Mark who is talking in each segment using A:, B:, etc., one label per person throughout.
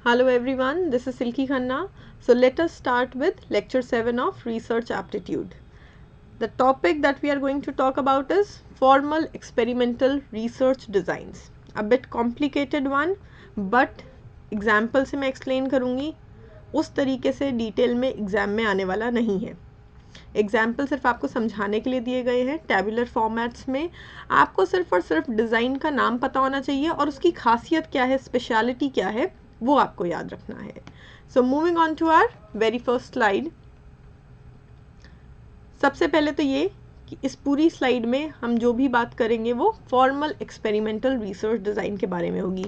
A: Hello everyone, this is Silky Khanna. So let us start with lecture 7 of research aptitude. The topic that we are going to talk about is formal experimental research designs. A bit complicated one, but example से मैं explain करूँगी, उस तरीके से detail में exam में आने वाला नहीं है. एग्जाम्पल सिर्फ आपको समझाने के लिए दिए गए हैं टैबुलर फॉर्मेट्स में. आपको सिर्फ और सिर्फ डिज़ाइन का नाम पता होना चाहिए और उसकी खासियत क्या है, स्पेशलिटी क्या है, वो आपको याद रखना है. So moving on to our very first slide. सबसे पहले तो ये कि इस पूरी स्लाइड में हम जो भी बात करेंगे वो फॉर्मल एक्सपेरिमेंटल रिसर्च डिज़ाइन के बारे में होगी.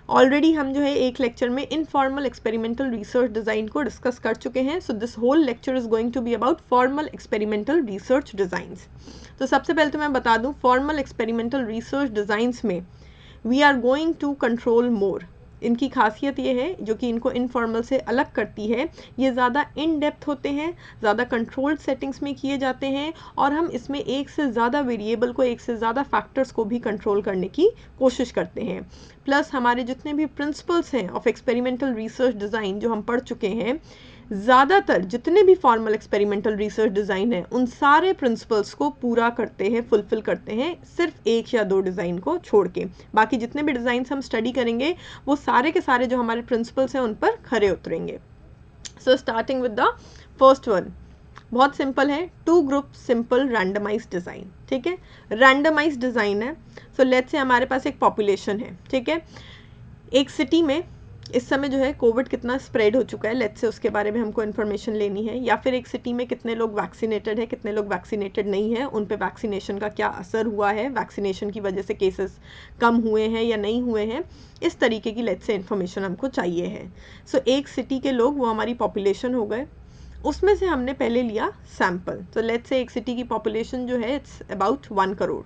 A: ऑलरेडी हम जो है एक लेक्चर में इनफॉर्मल एक्सपेरिमेंटल रिसर्च डिज़ाइन को डिस्कस कर चुके हैं. So this whole lecture is going to be about formal experimental research designs. तो सबसे पहले तो मैं बता दूं, फॉर्मल एक्सपेरिमेंटल रिसर्च डिज़ाइंस में we are going to control more. इनकी खासियत ये है जो कि इनको इनफॉर्मल से अलग करती है, ये ज़्यादा इन डेप्थ होते हैं, ज़्यादा कंट्रोल्ड सेटिंग्स में किए जाते हैं और हम इसमें एक से ज़्यादा वेरिएबल को, एक से ज़्यादा फैक्टर्स को भी कंट्रोल करने की कोशिश करते हैं. प्लस हमारे जितने भी प्रिंसिपल्स हैं ऑफ एक्सपेरिमेंटल रिसर्च डिज़ाइन जो हम पढ़ चुके हैं, ज़्यादातर जितने भी फॉर्मल एक्सपेरिमेंटल रिसर्च डिज़ाइन है उन सारे प्रिंसिपल्स को पूरा करते हैं, फुलफिल करते हैं, सिर्फ एक या दो डिज़ाइन को छोड़ के. बाकी जितने भी डिज़ाइंस हम स्टडी करेंगे वो सारे के सारे जो हमारे प्रिंसिपल्स हैं उन पर खरे उतरेंगे. So starting with the first one, बहुत सिंपल है, two group simple randomise design. ठीक है, रैंडमाइज डिज़ाइन है. सो लेट्स से हमारे पास एक पॉपुलेशन है. ठीक है, एक सिटी में इस समय जो है कोविड कितना स्प्रेड हो चुका है, लेट्स से उसके बारे में हमको इन्फॉर्मेशन लेनी है. या फिर एक सिटी में कितने लोग वैक्सीनेटेड है, कितने लोग वैक्सीनेटेड नहीं है, उन पे वैक्सीनेशन का क्या असर हुआ है, वैक्सीनेशन की वजह से केसेस कम हुए हैं या नहीं हुए हैं, इस तरीके की लेट्स से इन्फॉर्मेशन हमको चाहिए है. सो एक सिटी के लोग वो हमारी पॉपुलेशन हो गए. उसमें से हमने पहले लिया सैम्पल. तो लेट्स से एक सिटी की पॉपुलेशन जो है इट्स अबाउट 1 करोड़.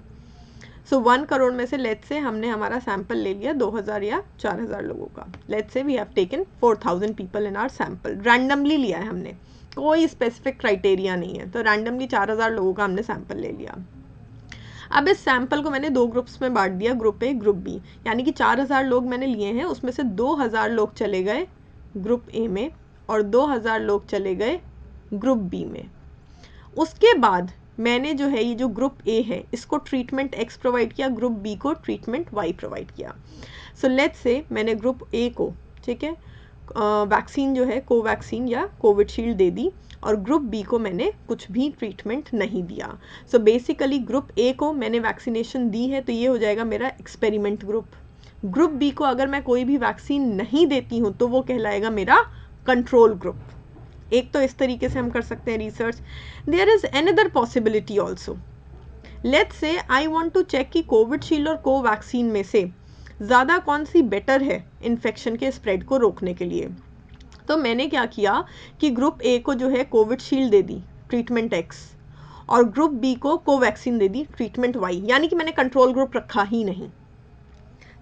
A: सो 1 करोड़ में से लेट्स से हमने हमारा सैंपल ले लिया 2000 या 4000 लोगों का. Let's say we have taken 4000 people in our sample. Randomly लिया है हमने, कोई स्पेसिफिक क्राइटेरिया नहीं है, तो रैंडमली 4000 लोगों का हमने सैंपल ले लिया. अब इस सैंपल को मैंने दो ग्रुप्स में बांट दिया, ग्रुप ए ग्रुप बी. यानी कि 4000 लोग मैंने लिए हैं, उसमें से 2000 लोग चले गए ग्रुप ए में और 2000 लोग चले गए ग्रुप बी में. उसके बाद मैंने जो है ये जो ग्रुप ए है इसको ट्रीटमेंट एक्स प्रोवाइड किया, ग्रुप बी को ट्रीटमेंट वाई प्रोवाइड किया. सो लेट्स से मैंने ग्रुप ए को, ठीक है, वैक्सीन जो है कोवैक्सीन या कोविशील्ड दे दी और ग्रुप बी को मैंने कुछ भी ट्रीटमेंट नहीं दिया. सो बेसिकली ग्रुप ए को मैंने वैक्सीनेशन दी है तो ये हो जाएगा मेरा एक्सपेरिमेंट ग्रुप. ग्रुप बी को अगर मैं कोई भी वैक्सीन नहीं देती हूँ तो वो कहलाएगा मेरा कंट्रोल ग्रुप. एक तो इस तरीके से हम कर सकते हैं research. There is another possibility also. Let's say I want to check कि कोविशील्ड और कोवैक्सीन में से ज़्यादा कौन सी बेटर है इन्फेक्शन के स्प्रेड को रोकने के लिए. तो मैंने क्या किया कि ग्रुप ए को जो है कोविशील्ड दे दी ट्रीटमेंट एक्स और ग्रुप बी को कोवैक्सीन दे दी ट्रीटमेंट वाई. यानी कि मैंने कंट्रोल ग्रुप रखा ही नहीं.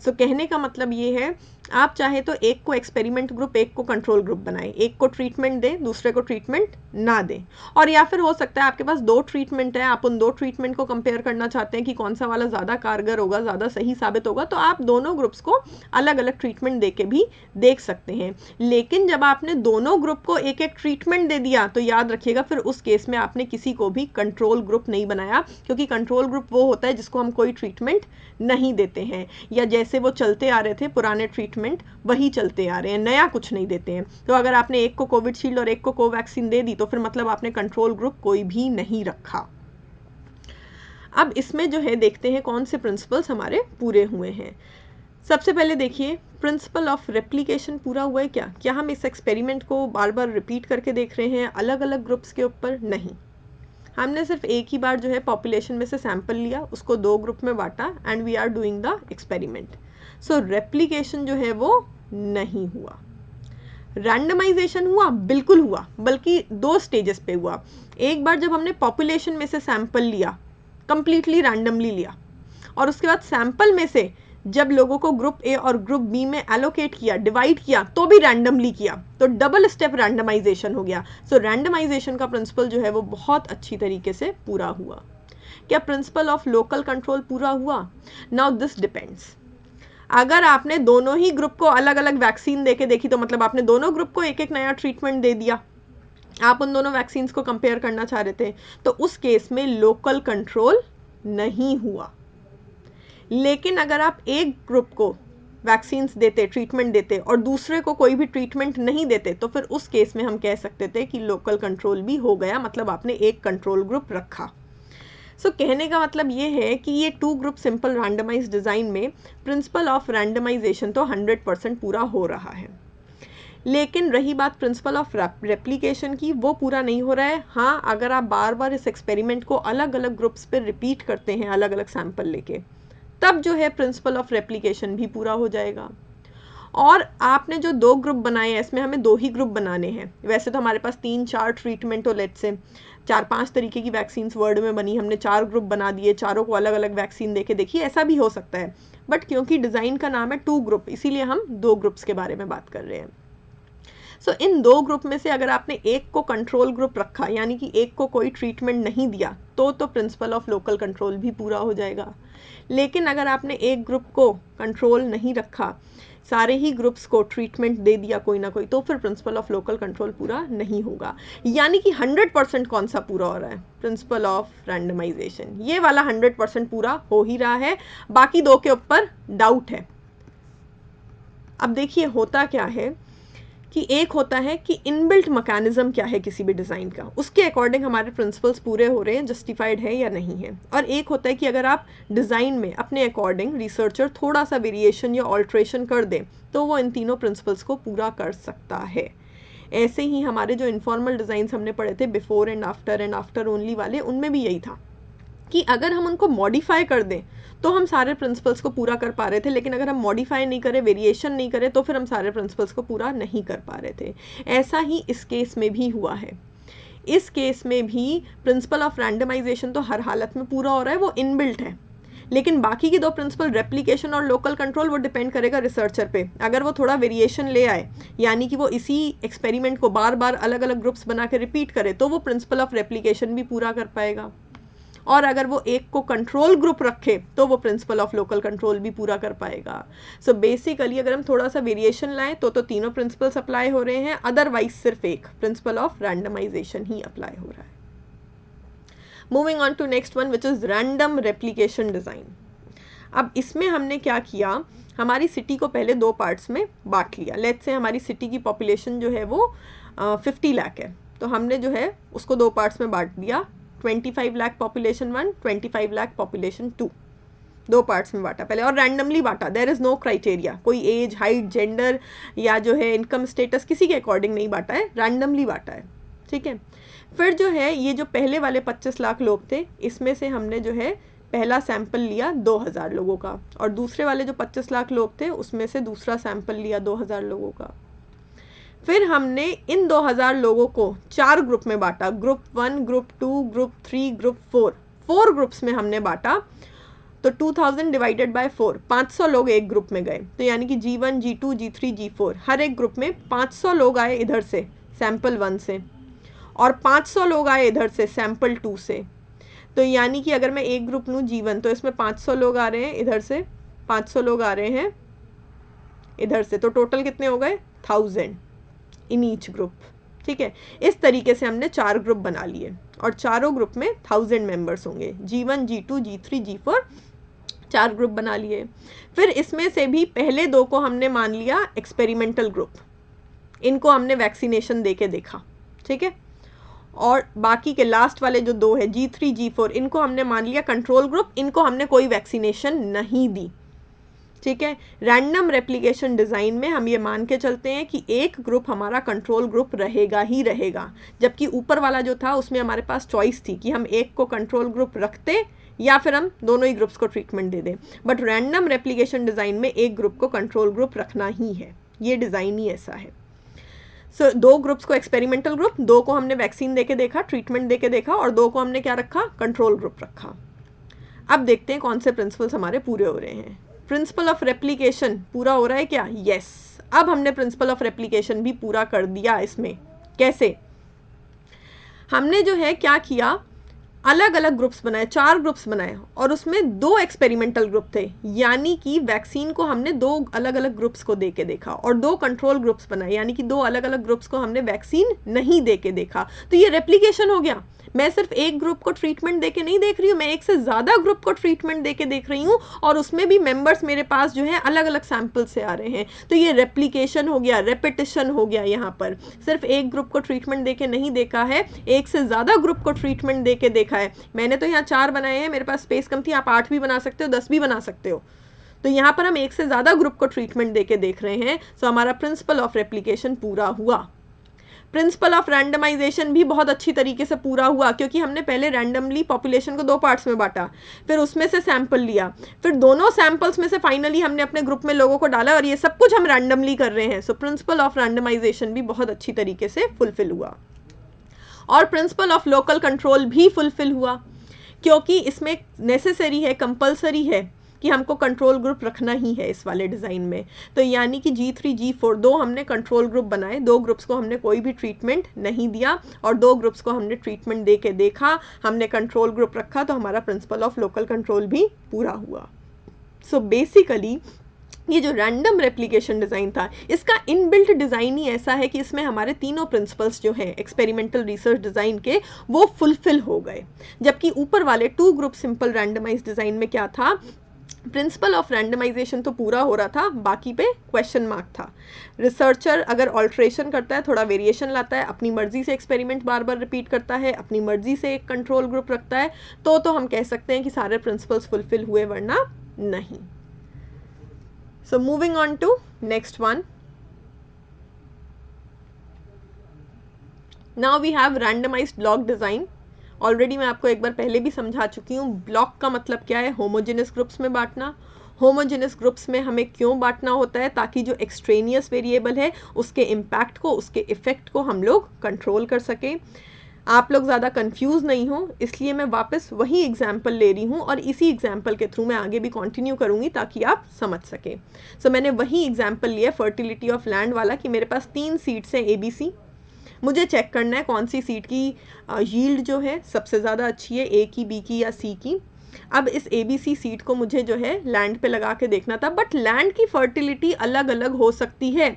A: सो कहने का मतलब ये है, आप चाहे तो एक को एक्सपेरिमेंट ग्रुप, एक को कंट्रोल ग्रुप बनाएं, एक को ट्रीटमेंट दें, दूसरे को ट्रीटमेंट ना दें. और या फिर हो सकता है आपके पास दो ट्रीटमेंट है, आप उन दो ट्रीटमेंट को कंपेयर करना चाहते हैं कि कौन सा वाला ज़्यादा कारगर होगा, ज़्यादा सही साबित होगा, तो आप दोनों ग्रुप्स को अलग अलग ट्रीटमेंट दे के भी देख सकते हैं. लेकिन जब आपने दोनों ग्रुप को एक एक ट्रीटमेंट दे दिया तो याद रखिएगा फिर उस केस में आपने किसी को भी कंट्रोल ग्रुप नहीं बनाया, क्योंकि कंट्रोल ग्रुप वो होता है जिसको हम कोई ट्रीटमेंट नहीं देते हैं या जैसे वो चलते आ रहे थे पुराने ट्रीटमेंट वही चलते आ रहे हैं, नया कुछ नहीं देते हैं. तो अगर आपने एक को कोविशील्ड और एक को कोवैक्सीन दे दी तो फिर मतलब आपने कंट्रोल ग्रुप कोई भी नहीं रखा. अब इसमें जो है देखते हैं कौन से प्रिंसिपल्स हमारे पूरे हुए हैं. सबसे पहले देखिए प्रिंसिपल ऑफ रेप्लिकेशन पूरा हुआ है क्या. क्या हम इस एक्सपेरिमेंट को बार बार रिपीट करके देख रहे हैं अलग अलग ग्रुप्स के ऊपर? नहीं, हमने सिर्फ एक ही बार जो है पॉपुलेशन में से सैंपल लिया, उसको दो ग्रुप में बांटा and we are doing the experiment. So replication जो है वो नहीं हुआ. रैंडमाइजेशन हुआ, बिल्कुल हुआ, बल्कि दो स्टेजेस पे हुआ. एक बार जब हमने पॉपुलेशन में से सैंपल लिया, कंप्लीटली रैंडमली लिया, और उसके बाद सैंपल में से जब लोगों को ग्रुप ए और ग्रुप बी में एलोकेट किया, डिवाइड किया, तो भी रैंडमली किया, तो डबल स्टेप रैंडमाइजेशन हो गया. सो रैंडमाइजेशन का प्रिंसिपल जो है वो बहुत अच्छी तरीके से पूरा हुआ. क्या प्रिंसिपल ऑफ लोकल कंट्रोल पूरा हुआ? Now this depends. अगर आपने दोनों ही ग्रुप को अलग अलग वैक्सीन देके देखी तो मतलब आपने दोनों ग्रुप को एक एक नया ट्रीटमेंट दे दिया, आप उन दोनों वैक्सीन्स को कंपेयर करना चाह रहे थे, तो उस केस में लोकल कंट्रोल नहीं हुआ। लेकिन अगर आप एक ग्रुप को वैक्सीन्स देते, ट्रीटमेंट देते और दूसरे को कोई भी ट्रीटमेंट नहीं देते, तो फिर उस केस में हम कह सकते थे कि लोकल कंट्रोल भी हो गया, मतलब आपने एक कंट्रोल ग्रुप रखा। सो कहने का मतलब ये है कि ये 2 ग्रुप सिंपल रैंडमाइज डिज़ाइन में प्रिंसिपल ऑफ रैंडमाइजेशन तो 100% पूरा हो रहा है। लेकिन रही बात प्रिंसिपल ऑफ रेप्लिकेशन की, वो पूरा नहीं हो रहा है। हाँ, अगर आप बार बार इस एक्सपेरिमेंट को अलग अलग ग्रुप्स पर रिपीट करते हैं अलग अलग सैंपल लेके, तब जो है प्रिंसिपल ऑफ रेप्लिकेशन भी पूरा हो जाएगा। और आपने जो 2 ग्रुप बनाए हैं, इसमें हमें 2 ही ग्रुप बनाने हैं। वैसे तो हमारे पास 3-4 ट्रीटमेंट, और लेट्स से 4-5 तरीके की वैक्सीन्स वर्ल्ड में बनी, हमने 4 ग्रुप बना दिए, चारों को अलग अलग वैक्सीन देके देखिए, ऐसा भी हो सकता है। बट क्योंकि डिज़ाइन का नाम है 2 ग्रुप, इसीलिए हम 2 ग्रुप्स के बारे में बात कर रहे हैं। सो इन 2 ग्रुप में से अगर आपने एक को कंट्रोल ग्रुप रखा, यानी कि एक को कोई ट्रीटमेंट नहीं दिया, तो प्रिंसिपल ऑफ लोकल कंट्रोल भी पूरा हो जाएगा। लेकिन अगर आपने एक ग्रुप को कंट्रोल नहीं रखा, सारे ही ग्रुप्स को ट्रीटमेंट दे दिया कोई ना कोई, तो फिर प्रिंसिपल ऑफ लोकल कंट्रोल पूरा नहीं होगा। यानी कि 100% कौन सा पूरा हो रहा है? Principle of randomization. ये वाला 100% पूरा हो ही रहा है, बाकी 2 के ऊपर डाउट है। अब देखिए होता क्या है कि एक होता है कि इनबिल्ट मैकेनिज्म क्या है किसी भी डिज़ाइन का, उसके अकॉर्डिंग हमारे प्रिंसिपल्स पूरे हो रहे हैं, जस्टिफाइड है या नहीं है। और एक होता है कि अगर आप डिज़ाइन में अपने अकॉर्डिंग रिसर्चर थोड़ा सा वेरिएशन या ऑल्ट्रेशन कर दें, तो वो इन तीनों प्रिंसिपल्स को पूरा कर सकता है। ऐसे ही हमारे जो इनफॉर्मल डिज़ाइंस हमने पढ़े थे बिफोर एंड आफ्टर ओनली वाले, उनमें भी यही था कि अगर हम उनको मॉडिफाई कर दें तो हम सारे प्रिंसिपल्स को पूरा कर पा रहे थे, लेकिन अगर हम मॉडिफाई नहीं करें, वेरिएशन नहीं करें, तो फिर हम सारे प्रिंसिपल्स को पूरा नहीं कर पा रहे थे। ऐसा ही इस केस में भी हुआ है। इस केस में भी प्रिंसिपल ऑफ रैंडमाइजेशन तो हर हालत में पूरा हो रहा है, वो इनबिल्ट है। लेकिन बाकी की 2 प्रिंसिपल, रेप्लिकेशन और लोकल कंट्रोल, वो डिपेंड करेगा रिसर्चर पे। अगर वो थोड़ा वेरिएशन ले आए, यानी कि वो इसी एक्सपेरिमेंट को बार बार अलग अलग ग्रुप्स बना के रिपीट करे, तो वो प्रिंसिपल ऑफ रेप्लिकेशन भी पूरा कर पाएगा। और अगर वो एक को कंट्रोल ग्रुप रखे, तो वो प्रिंसिपल ऑफ लोकल कंट्रोल भी पूरा कर पाएगा। सो बेसिकली अगर हम थोड़ा सा वेरिएशन लाएं, तो तीनों प्रिंसिपल्स अप्लाई हो रहे हैं, अदरवाइज सिर्फ एक प्रिंसिपल ऑफ रैंडमाइजेशन ही अप्लाई हो रहा है। Moving on to next one, which is random replication design. अब इसमें हमने क्या किया, हमारी सिटी को पहले 2 पार्ट्स में बांट लिया। लेट्स से हमारी सिटी की पॉपुलेशन जो है वो 50 लाख है, तो हमने जो है उसको 2 पार्ट्स में बांट दिया। 25 lakh population 1, 25 lakh population 2, 2 parts में बांटा पहले, और रैंडमली बांटा। देयर इज़ नो क्राइटेरिया, कोई एज, हाइट, जेंडर या जो है इनकम स्टेटस, किसी के अकॉर्डिंग नहीं बांटा है, रैंडमली बांटा है। ठीक है। फिर जो है ये जो पहले वाले 25 लाख लोग थे, इसमें से हमने जो है पहला सैंपल लिया 2000 लोगों का, और दूसरे वाले जो 25 लाख लोग थे उसमें से दूसरा सैंपल लिया 2000 लोगों का। फिर हमने इन 2000 लोगों को 4 ग्रुप में बांटा, group 1, group 2, group 3, group 4, 4 groups में हमने बांटा। तो 2000 डिवाइडेड बाय 4, 500 लोग एक ग्रुप में गए, तो यानी कि G1, G2, G3, G4, हर एक ग्रुप में 500 लोग आए इधर से सैंपल 1 से, और 500 लोग आए इधर से सैंपल 2 से। तो यानी कि अगर मैं एक ग्रुप लूँ G1, तो इसमें 500 लोग आ रहे हैं इधर से, 500 लोग आ रहे हैं इधर से, तो टोटल कितने हो गए? 1000 इन ईच ग्रुप। ठीक है। इस तरीके से हमने 4 ग्रुप बना लिए, और चारों ग्रुप में 1000 मेंबर्स होंगे। G1, G2, G3, G4, 4 group बना लिए। फिर इसमें से भी पहले 2 को हमने मान लिया एक्सपेरिमेंटल ग्रुप, इनको हमने वैक्सीनेशन देके देखा। ठीक है। और बाकी के लास्ट वाले जो 2 है G3, G4, इनको हमने मान लिया कंट्रोल ग्रुप, इनको हमने कोई वैक्सीनेशन नहीं दी। ठीक है। रैंडम रेप्लिकेशन डिज़ाइन में हम ये मान के चलते हैं कि एक ग्रुप हमारा कंट्रोल ग्रुप रहेगा ही रहेगा, जबकि ऊपर वाला जो था उसमें हमारे पास चॉइस थी कि हम एक को कंट्रोल ग्रुप रखते या फिर हम दोनों ही ग्रुप्स को ट्रीटमेंट दे दें। बट रैंडम रेप्लिकेशन डिज़ाइन में एक ग्रुप को कंट्रोल ग्रुप रखना ही है, ये डिज़ाइन ही ऐसा है। सो 2 ग्रुप्स को एक्सपेरिमेंटल ग्रुप, 2 को हमने वैक्सीन देके देखा, ट्रीटमेंट देके देखा, और 2 को हमने क्या रखा? कंट्रोल ग्रुप रखा। अब देखते हैं कौन से प्रिंसिपल्स हमारे पूरे हो रहे हैं। प्रिंसिपल ऑफ रेप्लिकेशन पूरा हो रहा है क्या? यस। अब हमने प्रिंसिपल ऑफ रेप्लिकेशन भी पूरा कर दिया। इसमें कैसे? हमने जो है क्या किया, अलग अलग ग्रुप्स बनाए, 4 ग्रुप्स बनाए और उसमें 2 एक्सपेरिमेंटल ग्रुप थे, यानी कि वैक्सीन को हमने 2 अलग अलग ग्रुप्स को दे के देखा, और 2 कंट्रोल ग्रुप्स बनाए, यानी कि 2 अलग अलग ग्रुप्स को हमने वैक्सीन नहीं दे के देखा। तो ये रेप्लिकेशन हो गया। मैं सिर्फ एक ग्रुप को ट्रीटमेंट देके नहीं देख रही हूँ, मैं एक से ज़्यादा ग्रुप को ट्रीटमेंट देके देख रही हूँ, और उसमें भी मेंबर्स मेरे पास जो है अलग अलग सैंपल से आ रहे हैं। तो ये रेप्लिकेशन हो गया, रेपिटेशन हो गया। यहाँ पर सिर्फ एक ग्रुप को ट्रीटमेंट देके नहीं देखा है, एक से ज़्यादा ग्रुप को ट्रीटमेंट देके देखा है। मैंने तो यहाँ 4 बनाए हैं, मेरे पास स्पेस कम थी, आप 8 भी बना सकते हो, 10 भी बना सकते हो। तो यहाँ पर हम एक से ज़्यादा ग्रुप को ट्रीटमेंट देके देख रहे हैं। सो हमारा प्रिंसिपल ऑफ रेप्लिकेशन पूरा हुआ। प्रिंसिपल ऑफ रैंडमाइजेशन भी बहुत अच्छी तरीके से पूरा हुआ, क्योंकि हमने पहले रैंडमली पॉपुलेशन को 2 पार्ट्स में बांटा, फिर उसमें से सैंपल लिया, फिर दोनों सैंपल्स में से फाइनली हमने अपने ग्रुप में लोगों को डाला, और ये सब कुछ हम रैंडमली कर रहे हैं। सो प्रिंसिपल ऑफ रैंडमाइजेशन भी बहुत अच्छी तरीके से फुलफिल हुआ। और प्रिंसिपल ऑफ लोकल कंट्रोल भी फुलफिल हुआ, क्योंकि इसमें नेसेसरी है, कंपलसरी है कि हमको कंट्रोल ग्रुप रखना ही है इस वाले डिज़ाइन में। तो यानी कि G3 G4 2 हमने कंट्रोल ग्रुप बनाए, 2 ग्रुप्स को हमने कोई भी ट्रीटमेंट नहीं दिया, और 2 ग्रुप्स को हमने ट्रीटमेंट दे के देखा, हमने कंट्रोल ग्रुप रखा, तो हमारा प्रिंसिपल ऑफ लोकल कंट्रोल भी पूरा हुआ। सो बेसिकली ये जो रैंडम रेप्लिकेशन डिज़ाइन था, इसका इनबिल्ट डिज़ाइन ही ऐसा है कि इसमें हमारे तीनों प्रिंसिपल्स जो हैं एक्सपेरिमेंटल रिसर्च डिज़ाइन के, वो फुलफिल हो गए। जबकि ऊपर वाले 2 ग्रुप सिंपल रैंडमाइज डिज़ाइन में क्या था, प्रिंसिपल ऑफ रैंडमाइजेशन तो पूरा हो रहा था, बाकी पे क्वेश्चन मार्क था। रिसर्चर अगर ऑल्ट्रेशन करता है, थोड़ा वेरिएशन लाता है, अपनी मर्जी से एक्सपेरिमेंट बार बार रिपीट करता है, अपनी मर्जी से एक कंट्रोल ग्रुप रखता है, तो हम कह सकते हैं कि सारे प्रिंसिपल्स फुलफिल हुए, वरना नहीं। So moving on to next one. Now we have randomized block design. Already मैं आपको एक बार पहले भी समझा चुकी हूँ। ब्लॉक का मतलब क्या है, होमोजेनस ग्रुप्स में बांटना। होमोजेनस ग्रुप्स में हमें क्यों बांटना होता है, ताकि जो एक्सट्रेनियस वेरिएबल है उसके इम्पैक्ट को, उसके इफेक्ट को हम लोग कंट्रोल कर सकें। आप लोग ज़्यादा कंफ्यूज नहीं हो, इसलिए मैं वापस वही एग्जाम्पल ले रही हूँ, और इसी एग्जाम्पल के थ्रू मैं आगे भी कंटिन्यू करूँगी ताकि आप समझ सकें। सो मैंने वही एग्जाम्पल लिया फर्टिलिटी ऑफ लैंड वाला, कि मेरे पास 3 सीड्स हैं ABC। मुझे चेक करना है कौन सी सीड की यील्ड जो है सबसे ज़्यादा अच्छी है, A की, B की या C की। अब इस ABC सीड को मुझे जो है लैंड पे लगा के देखना था, बट लैंड की फर्टिलिटी अलग अलग हो सकती है।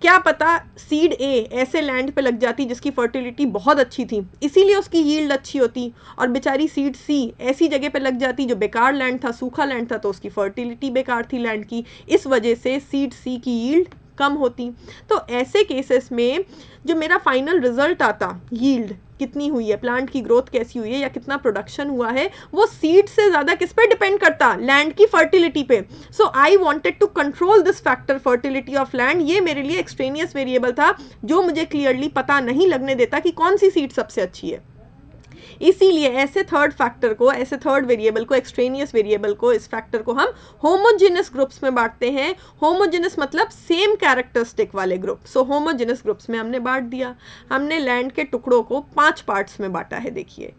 A: क्या पता सीड A ऐसे लैंड पे लग जाती जिसकी फर्टिलिटी बहुत अच्छी थी, इसीलिए उसकी यील्ड अच्छी होती, और बेचारी सीड C ऐसी जगह पे लग जाती जो बेकार लैंड था, सूखा लैंड था, तो उसकी फर्टिलिटी बेकार थी लैंड की, इस वजह से सीड C की यील्ड कम होती। तो ऐसे केसेस में जो मेरा फाइनल रिजल्ट आता, यील्ड कितनी हुई है, प्लांट की ग्रोथ कैसी हुई है, या कितना प्रोडक्शन हुआ है, वो सीड से ज़्यादा किस पे डिपेंड करता, लैंड की फर्टिलिटी पे। So I wanted to control this factor fertility of land. ये मेरे लिए एक्सट्रेनियस वेरिएबल था जो मुझे क्लियरली पता नहीं लगने देता कि कौन सी सीड सबसे अच्छी है। इसीलिए ऐसे थर्ड फैक्टर को, ऐसे थर्ड वेरिएबल को, एक्सट्रेनियस वेरिएबल को, इस फैक्टर को हम होमोजेनस ग्रुप्स में बांटते हैं। होमोजेनस मतलब सेम कैरेक्टरिस्टिक वाले ग्रुप। सो होमोजेनस ग्रुप्स में हमने बांट दिया। हमने लैंड के टुकड़ों को 5 पार्ट्स में बांटा है। देखिए,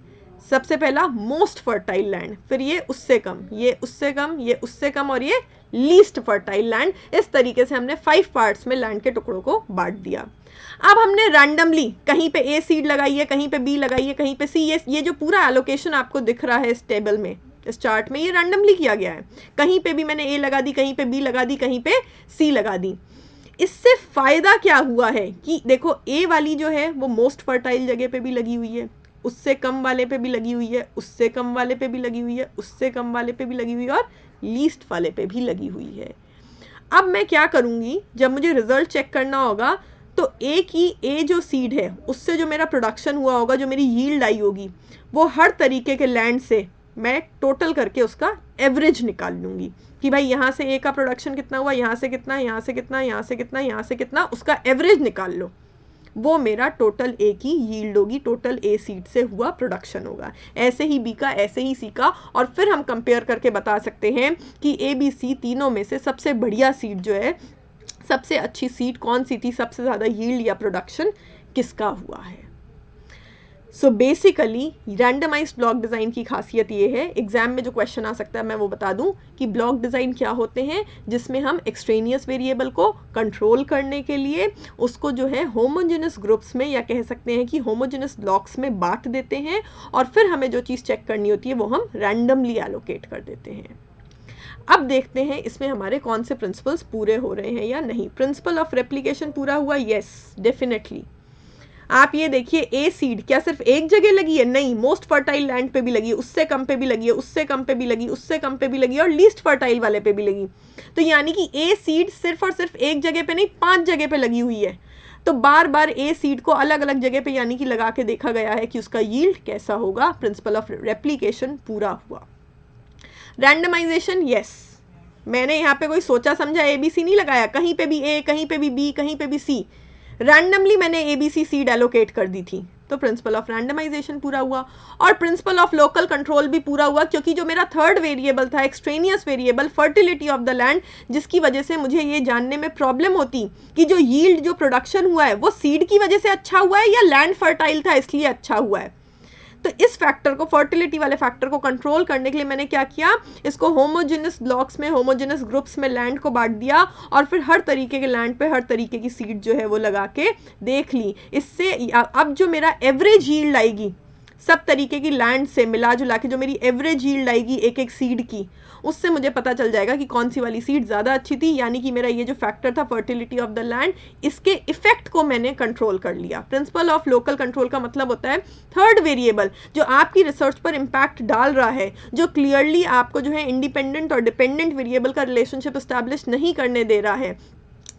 A: सबसे पहला मोस्ट फर्टाइल लैंड, फिर ये उससे कम, ये उससे कम, ये उससे कम, और ये लीस्ट फर्टाइल लैंड। इस तरीके से हमने 5 पार्ट्स में लैंड के टुकड़ों को बांट दिया। अब हमने रैंडमली कहीं पे A सीड लगाई है, कहीं पे B लगाई है, कहीं पे C। ये जो पूरा एलोकेशन आपको दिख रहा है इस टेबल में, इस चार्ट में, ये रैंडमली किया गया है। कहीं पे भी मैंने A लगा दी, कहीं पे B लगा दी, कहीं पे C लगा दी। इससे फायदा क्या हुआ है कि देखो, A वाली जो है वो मोस्ट फर्टाइल जगह पे भी लगी हुई है, उससे कम वाले पे भी लगी हुई है, उससे कम वाले पे भी लगी हुई है, उससे कम वाले पे भी लगी हुई है, और लीस्ट वाले पे भी लगी हुई है। अब मैं क्या करूँगी, जब मुझे रिजल्ट चेक करना होगा, तो A जो सीड है उससे जो मेरा प्रोडक्शन हुआ होगा, जो मेरी यील्ड आई होगी, वो हर तरीके के लैंड से मैं टोटल करके उसका एवरेज निकाल लूँगी कि भाई यहाँ से A का प्रोडक्शन कितना हुआ, यहाँ से कितना, यहाँ से कितना, यहाँ से कितना, यहाँ से कितना, उसका एवरेज निकाल लो। वो मेरा टोटल A की यील्ड होगी, टोटल A सीड से हुआ प्रोडक्शन होगा। ऐसे ही B का, ऐसे ही C का, और फिर हम कंपेयर करके बता सकते हैं कि A B C तीनों में से सबसे बढ़िया सीड जो है, सबसे अच्छी सीड कौन सी थी, सबसे ज़्यादा यील्ड या प्रोडक्शन किसका हुआ है। So basically randomized block design की खासियत ये है, एग्जाम में जो क्वेश्चन आ सकता है मैं वो बता दूं कि ब्लॉक डिज़ाइन क्या होते हैं, जिसमें हम एक्सट्रेनियस वेरिएबल को कंट्रोल करने के लिए उसको जो है होमोजेनस ग्रुप्स में या कह सकते हैं कि होमोजेनस ब्लॉक्स में बांट देते हैं और फिर हमें जो चीज़ चेक करनी होती है वो हम रैंडमली एलोकेट कर देते हैं। अब देखते हैं इसमें हमारे कौन से प्रिंसिपल्स पूरे हो रहे हैं या नहीं। प्रिंसिपल ऑफ रेप्लिकेशन पूरा हुआ, यस डेफिनेटली। आप ये देखिए, ए सीड क्या सिर्फ एक जगह लगी है? नहीं, मोस्ट फर्टाइल लैंड पे भी लगी है, उससे कम पे भी लगी है, उससे कम पे भी लगी, उससे कम पे भी लगी और लीस्ट फर्टाइल वाले पे भी लगी। तो यानी कि ए सीड सिर्फ और सिर्फ एक जगह पे नहीं 5 जगह पे लगी हुई है। तो बार बार ए सीड को अलग अलग जगह पे यानी कि लगा के देखा गया है कि उसका यील्ड कैसा होगा। प्रिंसिपल ऑफ रेप्लिकेशन पूरा हुआ। रैंडमाइजेशन, यस, मैंने यहाँ पे कोई सोचा समझा ABC नहीं लगाया, कहीं पे भी A, कहीं पे भी B, कहीं पे भी C, रैंडमली मैंने ABC सीड एलोकेट कर दी थी। तो प्रिंसिपल ऑफ रैंडमाइजेशन पूरा हुआ और प्रिंसिपल ऑफ लोकल कंट्रोल भी पूरा हुआ, क्योंकि जो मेरा थर्ड वेरिएबल था extraneous variable fertility of the land, जिसकी वजह से मुझे ये जानने में प्रॉब्लम होती कि जो यील्ड जो प्रोडक्शन हुआ है वो सीड की वजह से अच्छा हुआ है या लैंड फर्टाइल था इसलिए अच्छा हुआ है। तो इस फैक्टर को, फर्टिलिटी वाले फैक्टर को कंट्रोल करने के लिए मैंने क्या किया, इसको होमोजेनस ब्लॉक्स में, होमोजेनस ग्रुप्स में लैंड को बांट दिया और फिर हर तरीके के लैंड पे हर तरीके की सीड जो है वो लगा के देख ली। इससे अब जो मेरा एवरेज यील्ड आएगी सब तरीके की लैंड से मिला जुला के, जो मेरी एवरेज यील्ड आएगी एक एक सीड की, उससे मुझे पता चल जाएगा कि कौन सी वाली सीड ज़्यादा अच्छी थी। यानी कि मेरा ये जो फैक्टर था फर्टिलिटी ऑफ द लैंड, इसके इफेक्ट को मैंने कंट्रोल कर लिया। प्रिंसिपल ऑफ लोकल कंट्रोल का मतलब होता है थर्ड वेरिएबल जो आपकी रिसर्च पर इम्पैक्ट डाल रहा है, जो क्लियरली आपको जो है इंडिपेंडेंट और डिपेंडेंट वेरिएबल का रिलेशनशिप एस्टैब्लिश नहीं करने दे रहा है,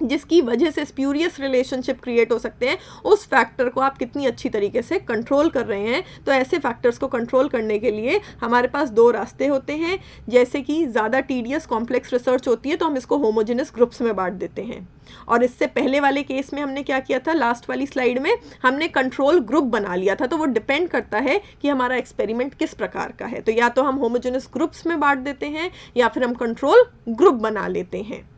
A: जिसकी वजह से स्प्यूरियस रिलेशनशिप क्रिएट हो सकते हैं, उस फैक्टर को आप कितनी अच्छी तरीके से कंट्रोल कर रहे हैं। तो ऐसे फैक्टर्स को कंट्रोल करने के लिए हमारे पास दो रास्ते होते हैं। जैसे कि ज़्यादा टीडियस कॉम्प्लेक्स रिसर्च होती है तो हम इसको होमोजेनस ग्रुप्स में बांट देते हैं, और इससे पहले वाले केस में हमने क्या किया था, लास्ट वाली स्लाइड में हमने कंट्रोल ग्रुप बना लिया था। तो वो डिपेंड करता है कि हमारा एक्सपेरिमेंट किस प्रकार का है। तो या तो हम होमोजेनस ग्रुप्स में बांट देते हैं या फिर हम कंट्रोल ग्रुप बना लेते हैं।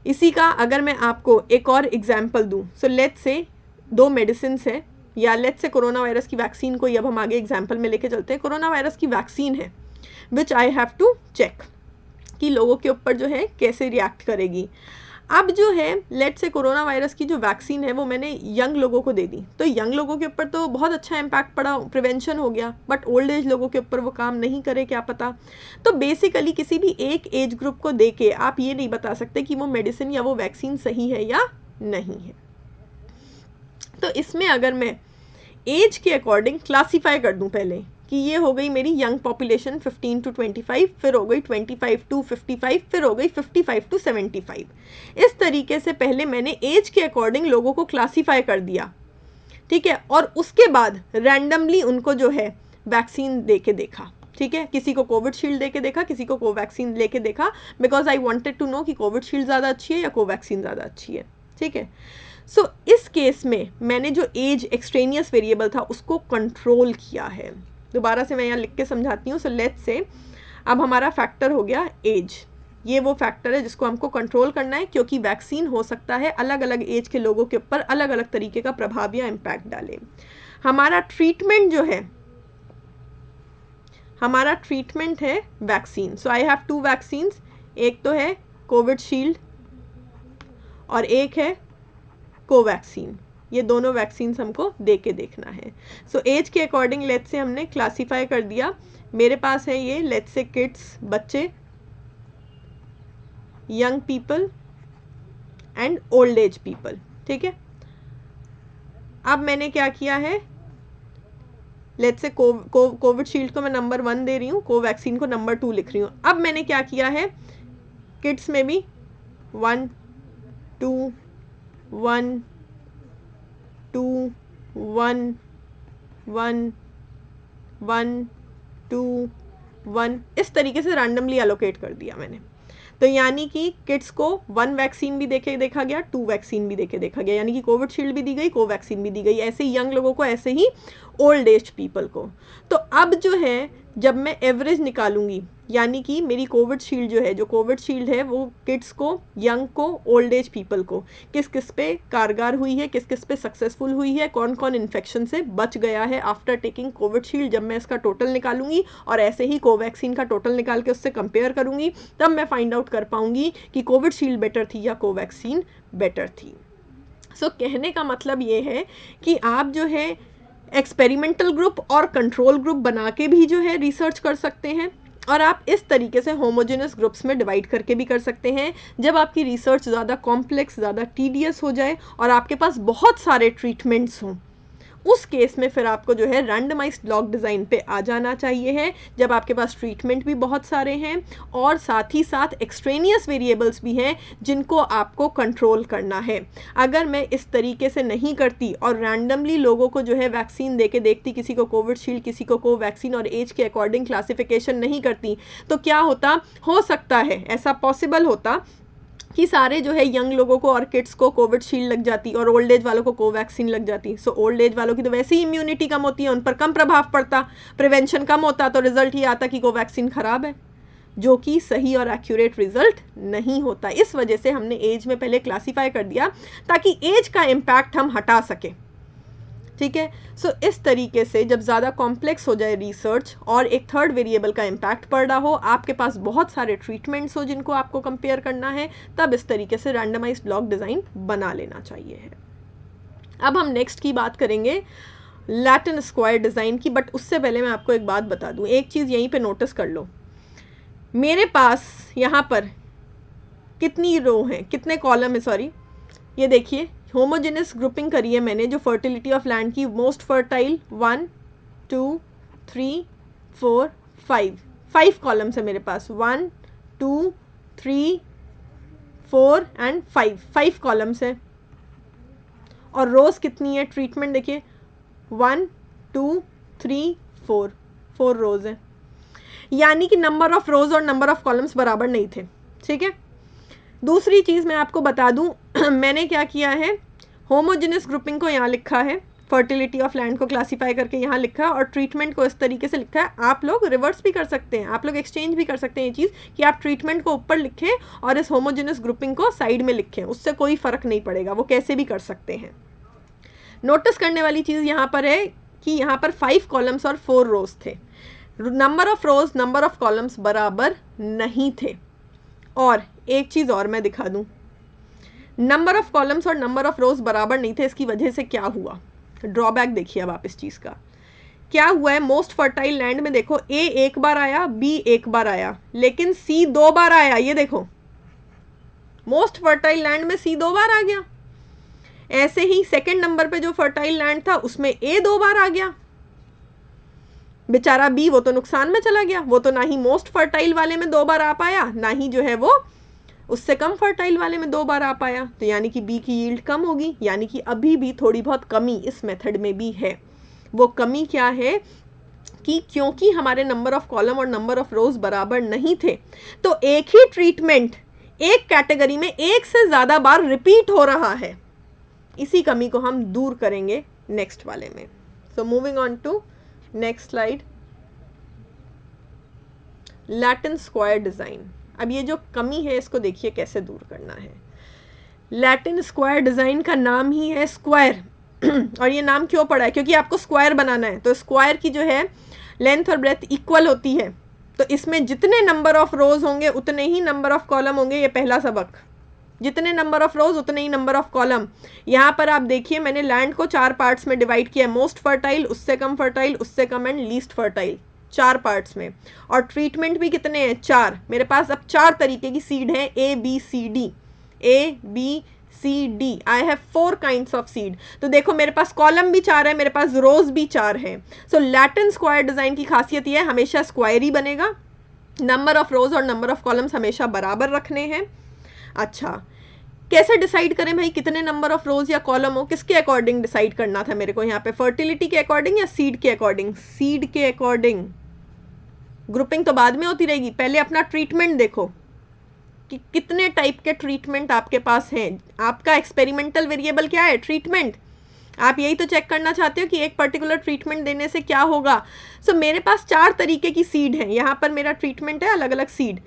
A: इसी का अगर मैं आपको एक और एग्जाम्पल दूं, सो लेट्स से दो मेडिसिन है, या लेट्स से कोरोना वायरस की वैक्सीन को अब हम आगे एग्जाम्पल में लेके चलते हैं। कोरोना वायरस की वैक्सीन है विच आई हैव टू चेक कि लोगों के ऊपर जो है कैसे रिएक्ट करेगी। अब जो है लेट्स से कोरोना वायरस की जो वैक्सीन है वो मैंने यंग लोगों को दे दी, तो यंग लोगों के ऊपर तो बहुत अच्छा इम्पैक्ट पड़ा, प्रिवेंशन हो गया, बट ओल्ड एज लोगों के ऊपर वो काम नहीं करे, क्या पता। तो बेसिकली किसी भी एक एज ग्रुप को दे के आप ये नहीं बता सकते कि वो मेडिसिन या वो वैक्सीन सही है या नहीं है। तो इसमें अगर मैं एज के अकॉर्डिंग क्लासीफाई कर दूं पहले कि ये हो गई मेरी यंग पॉपुलेशन 15 to 25, फिर हो गई 25 to 55, फिर हो गई 55 to 75। इस तरीके से पहले मैंने एज के अकॉर्डिंग लोगों को क्लासीफाई कर दिया, ठीक है, और उसके बाद रैंडमली उनको जो है वैक्सीन दे के देखा, ठीक है। किसी को कोविशील्ड दे के देखा, किसी को कोवैक्सीन लेके देखा, because I wanted to know कि कोविशील्ड ज़्यादा अच्छी है या कोवैक्सीन ज़्यादा अच्छी है, ठीक है। सो इस केस में मैंने जो एज एक्सट्रेनियस वेरिएबल था उसको कंट्रोल किया है। दोबारा से मैं यहाँ लिख के समझाती हूँ। सो लेट्स से अब हमारा फैक्टर हो गया एज, ये वो फैक्टर है जिसको हमको कंट्रोल करना है, क्योंकि वैक्सीन हो सकता है अलग अलग एज के लोगों के ऊपर अलग अलग तरीके का प्रभाव या इम्पैक्ट डाले। हमारा ट्रीटमेंट जो है, हमारा ट्रीटमेंट है vaccine. So I have two vaccines, एक तो है कोविशील्ड और एक है कोवैक्सीन। ये दोनों वैक्सीन हमको दे के देखना है। सो एज के अकॉर्डिंग लेट्स से हमने क्लासीफाई कर दिया। मेरे पास है ये लेट्स से किड्स, बच्चे, young people and old age people, ठीक है। अब मैंने क्या किया है, लेट्स से कोविशील्ड को मैं नंबर 1 दे रही हूँ, कोवैक्सीन को नंबर 2 लिख रही हूँ। अब मैंने क्या किया है, किड्स में भी 1 2 1 2 1 1 1 2 1 इस तरीके से रैंडमली एलोकेट कर दिया मैंने। तो यानी कि किड्स को 1 वैक्सीन भी देखा गया, 2 वैक्सीन भी देखा गया, यानी कि कोविशील्ड भी दी गई, कोवैक्सीन भी दी गई। ऐसे ही यंग लोगों को, ऐसे ही ओल्ड एज पीपल को। तो अब जो है जब मैं एवरेज निकालूंगी, यानी कि मेरी कोविडशील्ड जो है, जो कोविडशील्ड है वो किड्स को, यंग को, ओल्ड एज पीपल को किस किस पे कारगर हुई है, किस किस पे सक्सेसफुल हुई है, कौन कौन इन्फेक्शन से बच गया है आफ्टर टेकिंग कोविडशील्ड, जब मैं इसका टोटल निकालूंगी और ऐसे ही कोवैक्सीन का टोटल निकाल के उससे कंपेयर करूंगी, तब मैं फाइंड आउट कर पाऊंगी कि कोविडशील्ड बेटर थी या कोवैक्सीन बेटर थी। सो कहने का मतलब ये है कि आप जो है एक्सपेरिमेंटल ग्रुप और कंट्रोल ग्रुप बना के भी जो है रिसर्च कर सकते हैं, और आप इस तरीके से होमोजेनस ग्रुप्स में डिवाइड करके भी कर सकते हैं। जब आपकी रिसर्च ज़्यादा कॉम्प्लेक्स, ज़्यादा टीडियस हो जाए और आपके पास बहुत सारे ट्रीटमेंट्स हों, उस केस में फिर आपको जो है रैंडमाइज्ड ब्लॉक डिज़ाइन पे आ जाना चाहिए है, जब आपके पास ट्रीटमेंट भी बहुत सारे हैं और साथ ही साथ एक्सट्रेनियस वेरिएबल्स भी हैं जिनको आपको कंट्रोल करना है। अगर मैं इस तरीके से नहीं करती और रैंडमली लोगों को जो है वैक्सीन दे के देखती, किसी को कोविडशील्ड, किसी को कोवैक्सीन, और एज के अकॉर्डिंग क्लासिफिकेशन नहीं करती, तो क्या होता, हो सकता है ऐसा पॉसिबल होता कि सारे जो है यंग लोगों को और किड्स को कोविडशील्ड लग जाती और ओल्ड एज वालों को कोवैक्सीन लग जाती। सो ओल्ड एज वालों की तो वैसे ही इम्यूनिटी कम होती है, उन पर कम प्रभाव पड़ता, प्रिवेंशन कम होता, तो रिजल्ट ये आता कि कोवैक्सीन खराब है, जो कि सही और एक्यूरेट रिजल्ट नहीं होता। इस वजह से हमने एज में पहले क्लासीफाई कर दिया ताकि एज का इम्पैक्ट हम हटा सके। ठीक है। सो इस तरीके से जब ज़्यादा कॉम्प्लेक्स हो जाए रिसर्च और एक थर्ड वेरिएबल का इम्पैक्ट पड़ रहा हो, आपके पास बहुत सारे ट्रीटमेंट्स हो जिनको आपको कंपेयर करना है, तब इस तरीके से रैंडमाइज्ड ब्लॉक डिज़ाइन बना लेना चाहिए है। अब हम नेक्स्ट की बात करेंगे लैटिन स्क्वायर डिज़ाइन की, बट उससे पहले मैं आपको एक बात बता दूं, एक चीज़ यहीं पे नोटिस कर लो, मेरे पास यहाँ पर कितनी रो हैं, कितने कॉलम है, सॉरी, ये देखिए होमोजेनस ग्रुपिंग करी है मैंने, जो फर्टिलिटी ऑफ लैंड की, मोस्ट फर्टाइल 1 2 3 4 5 कॉलम्स है मेरे पास, 1 2 3 4 एंड 5 कॉलम्स है। और रोज कितनी है, ट्रीटमेंट देखिए 1 2 3 4 रोज है, यानी कि नंबर ऑफ रोज और नंबर ऑफ कॉलम्स बराबर नहीं थे। ठीक है। दूसरी चीज़ मैं आपको बता दूं मैंने क्या किया है, होमोजेनस ग्रुपिंग को यहाँ लिखा है, फर्टिलिटी ऑफ लैंड को क्लासीफाई करके यहाँ लिखा, और ट्रीटमेंट को इस तरीके से लिखा है। आप लोग रिवर्स भी कर सकते हैं, आप लोग एक्सचेंज भी कर सकते हैं ये चीज़, कि आप ट्रीटमेंट को ऊपर लिखें और इस होमोजेनस ग्रुपिंग को साइड में लिखें, उससे कोई फ़र्क नहीं पड़ेगा, वो कैसे भी कर सकते हैं। नोटिस करने वाली चीज़ यहाँ पर है कि यहाँ पर 5 कॉलम्स और 4 रोज थे, number of rose number of columns बराबर नहीं थे। और एक चीज़ और मैं दिखा दूं, नंबर ऑफ कॉलम्स और नंबर ऑफ रोज बराबर नहीं थे, इसकी वजह से क्या हुआ, ड्रॉबैक देखिए अब आप इस चीज़ का क्या हुआ है। मोस्ट फर्टाइल लैंड में देखो ए एक बार आया, बी एक बार आया, लेकिन सी 2 बार आया। ये देखो मोस्ट फर्टाइल लैंड में सी 2 बार आ गया। ऐसे ही सेकंड नंबर पे जो फर्टाइल लैंड था उसमें ए 2 बार आ गया, बेचारा बी वो तो नुकसान में चला गया, वो तो ना ही मोस्ट फर्टाइल वाले में 2 बार आ पाया, ना ही जो है वो उससे कम फर्टाइल वाले में 2 बार आ पाया। तो यानी कि बी की यील्ड कम होगी, यानी कि अभी भी थोड़ी बहुत कमी इस मेथड में भी है। वो कमी क्या है कि क्योंकि हमारे नंबर ऑफ कॉलम और नंबर ऑफ रोज बराबर नहीं थे, तो एक ही ट्रीटमेंट एक कैटेगरी में एक से ज़्यादा बार रिपीट हो रहा है। इसी कमी को हम दूर करेंगे नेक्स्ट वाले में। So moving on to next slide, Latin square design. अब ये जो कमी है इसको देखिए कैसे दूर करना है। लैटिन स्क्वायर डिज़ाइन का नाम ही है स्क्वायर और ये नाम क्यों पड़ा है, क्योंकि आपको स्क्वायर बनाना है, तो स्क्वायर की जो है लेंथ और ब्रेथ इक्वल होती है, तो इसमें जितने नंबर ऑफ रोज होंगे उतने ही नंबर ऑफ कॉलम होंगे। ये पहला सबक, जितने नंबर ऑफ रोज उतने ही नंबर ऑफ कॉलम। यहाँ पर आप देखिए मैंने लैंड को 4 पार्ट्स में डिवाइड किया, मोस्ट फर्टाइल, उससे कम फर्टाइल, उससे come and least fertile, 4 parts में। और ट्रीटमेंट भी कितने हैं, 4। मेरे पास अब 4 तरीके की सीड है, A B C D, A B C D, I have 4 kinds of seed. तो देखो मेरे पास कॉलम भी 4 है, मेरे पास रोज भी 4 है। सो लैटिन स्क्वायर डिजाइन की खासियत यह है हमेशा स्क्वायर ही बनेगा, नंबर ऑफ रोज और नंबर ऑफ कॉलम्स हमेशा बराबर रखने हैं। अच्छा, कैसे डिसाइड करें भाई कितने नंबर ऑफ रोज या कॉलम हो, किसके अकॉर्डिंग डिसाइड करना था मेरे को यहाँ पे, फर्टिलिटी के अकॉर्डिंग या सीड के अकॉर्डिंग? सीड के अकॉर्डिंग। ग्रुपिंग तो बाद में होती रहेगी, पहले अपना ट्रीटमेंट देखो कि कितने टाइप के ट्रीटमेंट आपके पास हैं। आपका एक्सपेरिमेंटल वेरिएबल क्या है, ट्रीटमेंट। आप यही तो चेक करना चाहते हो कि एक पर्टिकुलर ट्रीटमेंट देने से क्या होगा। सो मेरे पास 4 तरीके की सीड है, यहाँ पर मेरा ट्रीटमेंट है अलग अलग सीड।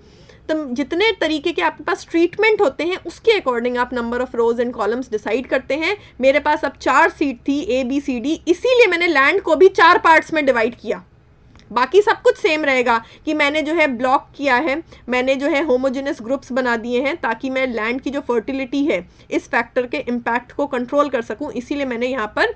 A: तो जितने तरीके के आपके पास ट्रीटमेंट होते हैं उसके अकॉर्डिंग आप number of rose and columns decide करते हैं। मेरे पास अब 4 सीड थी ABCD, इसीलिए मैंने लैंड को भी 4 पार्ट्स में डिवाइड किया। बाकी सब कुछ सेम रहेगा कि मैंने जो है ब्लॉक किया है, मैंने जो है होमोजेनस ग्रुप्स बना दिए हैं ताकि मैं लैंड की जो फर्टिलिटी है इस फैक्टर के इम्पैक्ट को कंट्रोल कर सकूं, इसीलिए मैंने यहाँ पर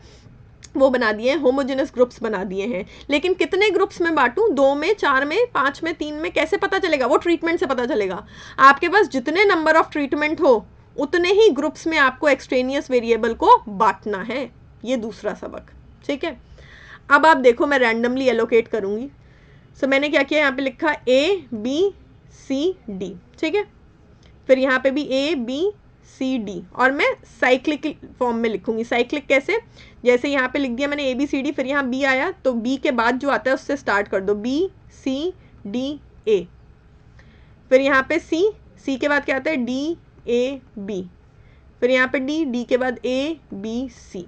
A: वो बना दिए हैं, होमोजेनस ग्रुप्स बना दिए हैं। लेकिन कितने ग्रुप्स में बांटूं, 2 में, 4 में, 5 में, 3 में, कैसे पता चलेगा? वो ट्रीटमेंट से पता चलेगा। आपके पास जितने नंबर ऑफ ट्रीटमेंट हो उतने ही ग्रुप्स में आपको एक्सट्रेनियस वेरिएबल को बांटना है। ये दूसरा सबक, ठीक है। अब आप देखो मैं रैंडमली एलोकेट करूंगी। सो मैंने क्या किया, यहाँ पे लिखा ABCD, ठीक है। फिर यहाँ पे भी ABCD और मैं साइक्लिक फॉर्म में लिखूंगी। साइक्लिक कैसे? जैसे यहाँ पे लिख दिया मैंने ABCD, फिर यहाँ B आया तो B के बाद जो आता है उससे स्टार्ट कर दो, BCDA। फिर यहाँ पे C के बाद क्या आता है, DAB। फिर यहाँ पे D के बाद ABC।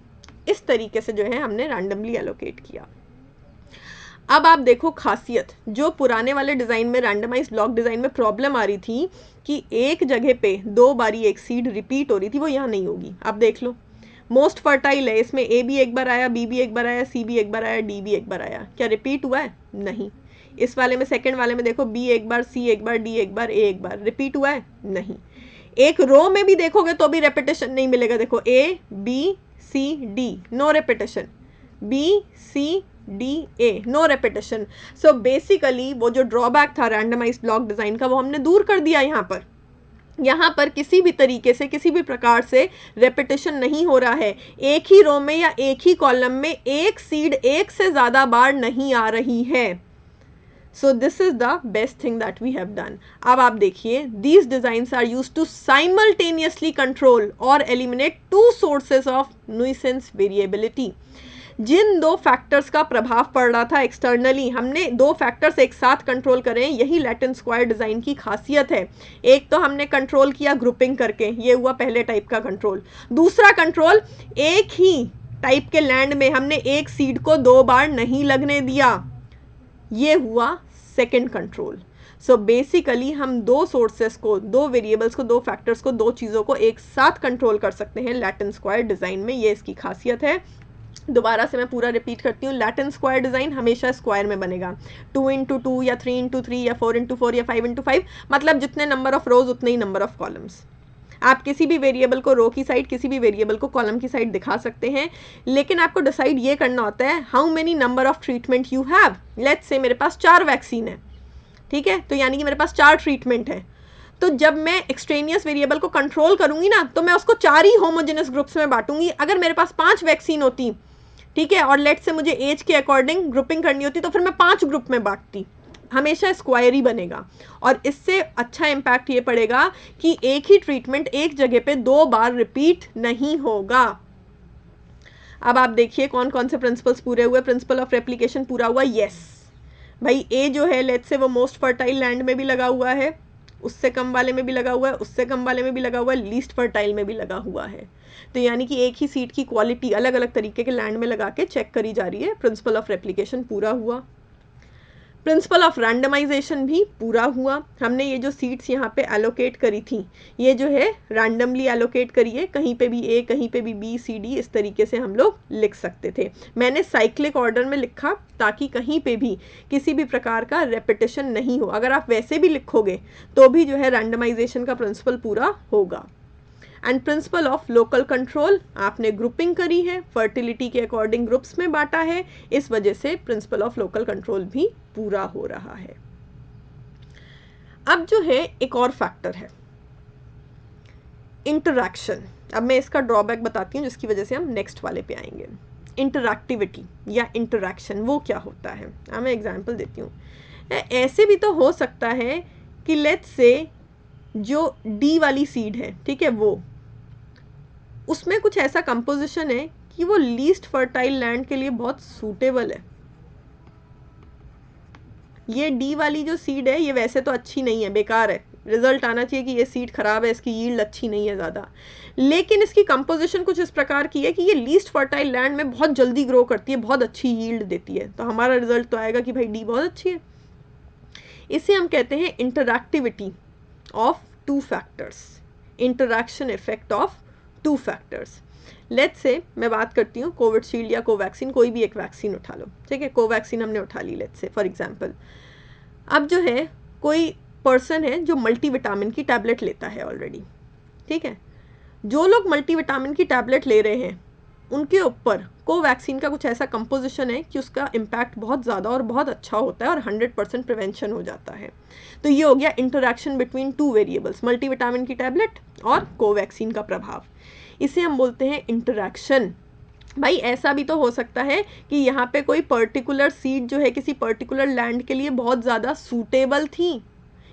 A: इस तरीके से जो है हमने रैंडमली एलोकेट किया। अब आप देखो खासियत, जो पुराने वाले डिज़ाइन में रैंडमाइज ब्लॉक डिज़ाइन में प्रॉब्लम आ रही थी कि एक जगह पे 2 बारी एक सीड रिपीट हो रही थी, वो यहाँ नहीं होगी। आप देख लो, मोस्ट फर्टाइल है, इसमें A भी एक बार आया, B भी एक बार आया, C भी एक बार आया, D भी एक बार आया। क्या रिपीट हुआ है? नहीं। इस वाले में, सेकेंड वाले में देखो, B एक बार, C एक बार, D एक बार, A एक बार। रिपीट हुआ है? नहीं। एक रो में भी देखोगे तो भी रेपिटेशन नहीं मिलेगा। देखो ABCD, no repetition, BCDA, no repetition. So basically वो जो ड्रॉबैक था रैंडमाइज ब्लॉक डिजाइन का, वो हमने दूर कर दिया। यहाँ पर किसी भी तरीके से, किसी भी प्रकार से रेपिटेशन नहीं हो रहा है। एक ही रो में या एक ही कॉलम में एक सीड एक से ज्यादा बार नहीं आ रही है। So this is the best thing that we have done. अब आप देखिए, these designs are used to simultaneously control or eliminate 2 sources of nuisance variability. जिन 2 फैक्टर्स का प्रभाव पड़ रहा था एक्सटर्नली, हमने 2 फैक्टर्स एक साथ कंट्रोल करें। यही लैटिन स्क्वायर डिज़ाइन की खासियत है। एक तो हमने कंट्रोल किया ग्रुपिंग करके, ये हुआ पहले टाइप का कंट्रोल। दूसरा कंट्रोल, एक ही टाइप के लैंड में हमने एक सीड को 2 बार नहीं लगने दिया, ये हुआ सेकेंड कंट्रोल। सो बेसिकली हम 2 सोर्सेस को, 2 वेरिएबल्स को, 2 फैक्टर्स को, 2 चीज़ों को एक साथ कंट्रोल कर सकते हैं लैटिन स्क्वायर डिज़ाइन में। ये इसकी खासियत है। दोबारा से मैं पूरा रिपीट करती हूँ, लैटिन स्क्वायर डिज़ाइन हमेशा स्क्वायर में बनेगा। 2x2 या 3x3 या 4x4 या 5x5, मतलब जितने नंबर ऑफ रोज उतने ही नंबर ऑफ कॉलम्स। आप किसी भी वेरिएबल को रो की साइड, किसी भी वेरिएबल को कॉलम की साइड दिखा सकते हैं, लेकिन आपको डिसाइड ये करना होता है how many number of treatment you have. Let's say मेरे पास 4 वैक्सीन है, ठीक है, तो यानी कि मेरे पास 4 ट्रीटमेंट है। तो जब मैं एक्सट्रेनियस वेरिएबल को कंट्रोल करूंगी ना, तो मैं उसको 4 ही होमोजेनस ग्रुप्स में बांटूंगी। अगर मेरे पास 5 वैक्सीन होती, ठीक है, और लेट्स से मुझे एज के अकॉर्डिंग ग्रुपिंग करनी होती, तो फिर मैं 5 ग्रुप में बांटती। हमेशा स्क्वायर ही बनेगा और इससे अच्छा इम्पैक्ट ये पड़ेगा कि एक ही ट्रीटमेंट एक जगह पे 2 बार रिपीट नहीं होगा। अब आप देखिए कौन कौन से प्रिंसिपल्स पूरे हुए। प्रिंसिपल ऑफ रेप्लिकेशन पूरा हुआ, यस भाई। ए जो है लेट्स से वो मोस्ट फर्टाइल लैंड में भी लगा हुआ है, उससे कम वाले में भी लगा हुआ है, उससे कम वाले में भी लगा हुआ है, लीस्ट फर्टाइल में भी लगा हुआ है। तो यानी कि एक ही सीड की क्वालिटी अलग अलग तरीके के लैंड में लगा के चेक करी जा रही है। प्रिंसिपल ऑफ रेप्लिकेशन पूरा हुआ। प्रिंसिपल ऑफ रैंडमाइजेशन भी पूरा हुआ। हमने ये जो सीट्स यहाँ पे एलोकेट करी थी, ये जो है रैंडमली एलोकेट करिए, कहीं पे भी ए, कहीं पे भी बी, सी, डी, इस तरीके से हम लोग लिख सकते थे। मैंने साइक्लिक ऑर्डर में लिखा ताकि कहीं पे भी किसी भी प्रकार का रेपिटेशन नहीं हो। अगर आप वैसे भी लिखोगे तो भी जो है रैंडमाइजेशन का प्रिंसिपल पूरा होगा। And principle of local control, आपने ग्रुपिंग करी है, फर्टिलिटी के अकॉर्डिंग ग्रुप्स में बांटा है, इस वजह से प्रिंसिपल ऑफ लोकल कंट्रोल भी पूरा हो रहा है। अब जो है एक और फैक्टर है इंटरैक्शन। अब मैं इसका ड्रॉबैक बताती हूँ जिसकी वजह से हम नेक्स्ट वाले पे आएंगे। इंटरैक्टिविटी या इंटरैक्शन वो क्या होता है, मैं एग्जांपल देती हूँ। ऐसे भी तो हो सकता है कि लेट्स से जो डी वाली सीड है, ठीक है, वो उसमें कुछ ऐसा कंपोजिशन है कि वो लीस्ट फर्टाइल लैंड के लिए बहुत सूटेबल है। ये डी वाली जो सीड है ये वैसे तो अच्छी नहीं है, बेकार है, रिजल्ट आना चाहिए कि ये सीड खराब है, इसकी यील्ड अच्छी नहीं है ज़्यादा, लेकिन इसकी कंपोजिशन कुछ इस प्रकार की है कि ये लीस्ट फर्टाइल लैंड में बहुत जल्दी ग्रो करती है, बहुत अच्छी यील्ड देती है, तो हमारा रिजल्ट तो आएगा कि भाई डी बहुत अच्छी है। इसे हम कहते हैं interactivity of two factors, interaction effect of two factors. Let's say मैं बात करती हूँ कोविशील्ड या कोवैक्सीन, कोई भी एक वैक्सीन उठा लो, ठीक है, कोवैक्सीन हमने उठा ली लेट्स से फॉर एग्जांपल। अब जो है कोई पर्सन है जो मल्टीविटामिन की टैबलेट लेता है ऑलरेडी, ठीक है, जो लोग मल्टीविटामिन की टैबलेट ले रहे हैं उनके ऊपर कोवैक्सीन का कुछ ऐसा कंपोजिशन है कि उसका इम्पैक्ट बहुत ज़्यादा और बहुत अच्छा होता है और 100% प्रिवेंशन हो जाता है। तो ये हो गया interaction between two variables, multivitamin की टैबलेट और कोवैक्सीन का प्रभाव, इसे हम बोलते हैं इंटरैक्शन। भाई ऐसा भी तो हो सकता है कि यहाँ पे कोई पर्टिकुलर सीड जो है किसी पर्टिकुलर लैंड के लिए बहुत ज़्यादा सूटेबल थी,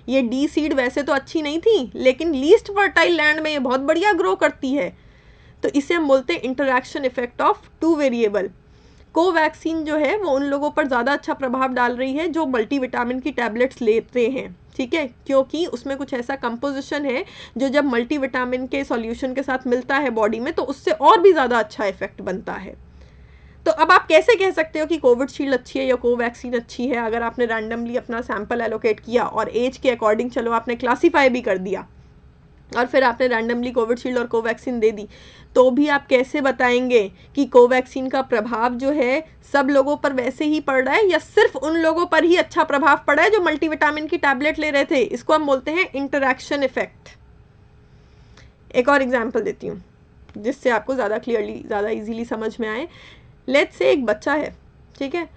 A: ये डी सीड वैसे तो अच्छी नहीं थी लेकिन लीस्ट फर्टाइल लैंड में ये बहुत बढ़िया ग्रो करती है, तो इसे हम बोलते हैं interaction effect of two variable. Covaxin जो है वो उन लोगों पर ज़्यादा अच्छा प्रभाव डाल रही है जो मल्टीविटामिन की टैबलेट्स लेते हैं, ठीक है, क्योंकि उसमें कुछ ऐसा कंपोजिशन है जो जब मल्टीविटामिन के सॉल्यूशन के साथ मिलता है बॉडी में तो उससे और भी ज़्यादा अच्छा इफेक्ट बनता है। तो अब आप कैसे कह सकते हो कि कोविशील्ड अच्छी है या कोवैक्सीन अच्छी है? अगर आपने रैंडमली अपना सैंपल एलोकेट किया और एज के अकॉर्डिंग चलो आपने क्लासीफाई भी कर दिया और फिर आपने रैंडमली कोविशील्ड और कोवैक्सीन दे दी, तो भी आप कैसे बताएंगे कि कोवैक्सीन का प्रभाव जो है सब लोगों पर वैसे ही पड़ रहा है या सिर्फ उन लोगों पर ही अच्छा प्रभाव पड़ा है जो मल्टीविटामिन की टैबलेट ले रहे थे? इसको हम बोलते हैं इंटरैक्शन इफेक्ट। एक और एग्जांपल देती हूँ जिससे आपको ज़्यादा क्लियरली, ज़्यादा इजीली समझ में आए। लेट्स से एक बच्चा है, ठीक है,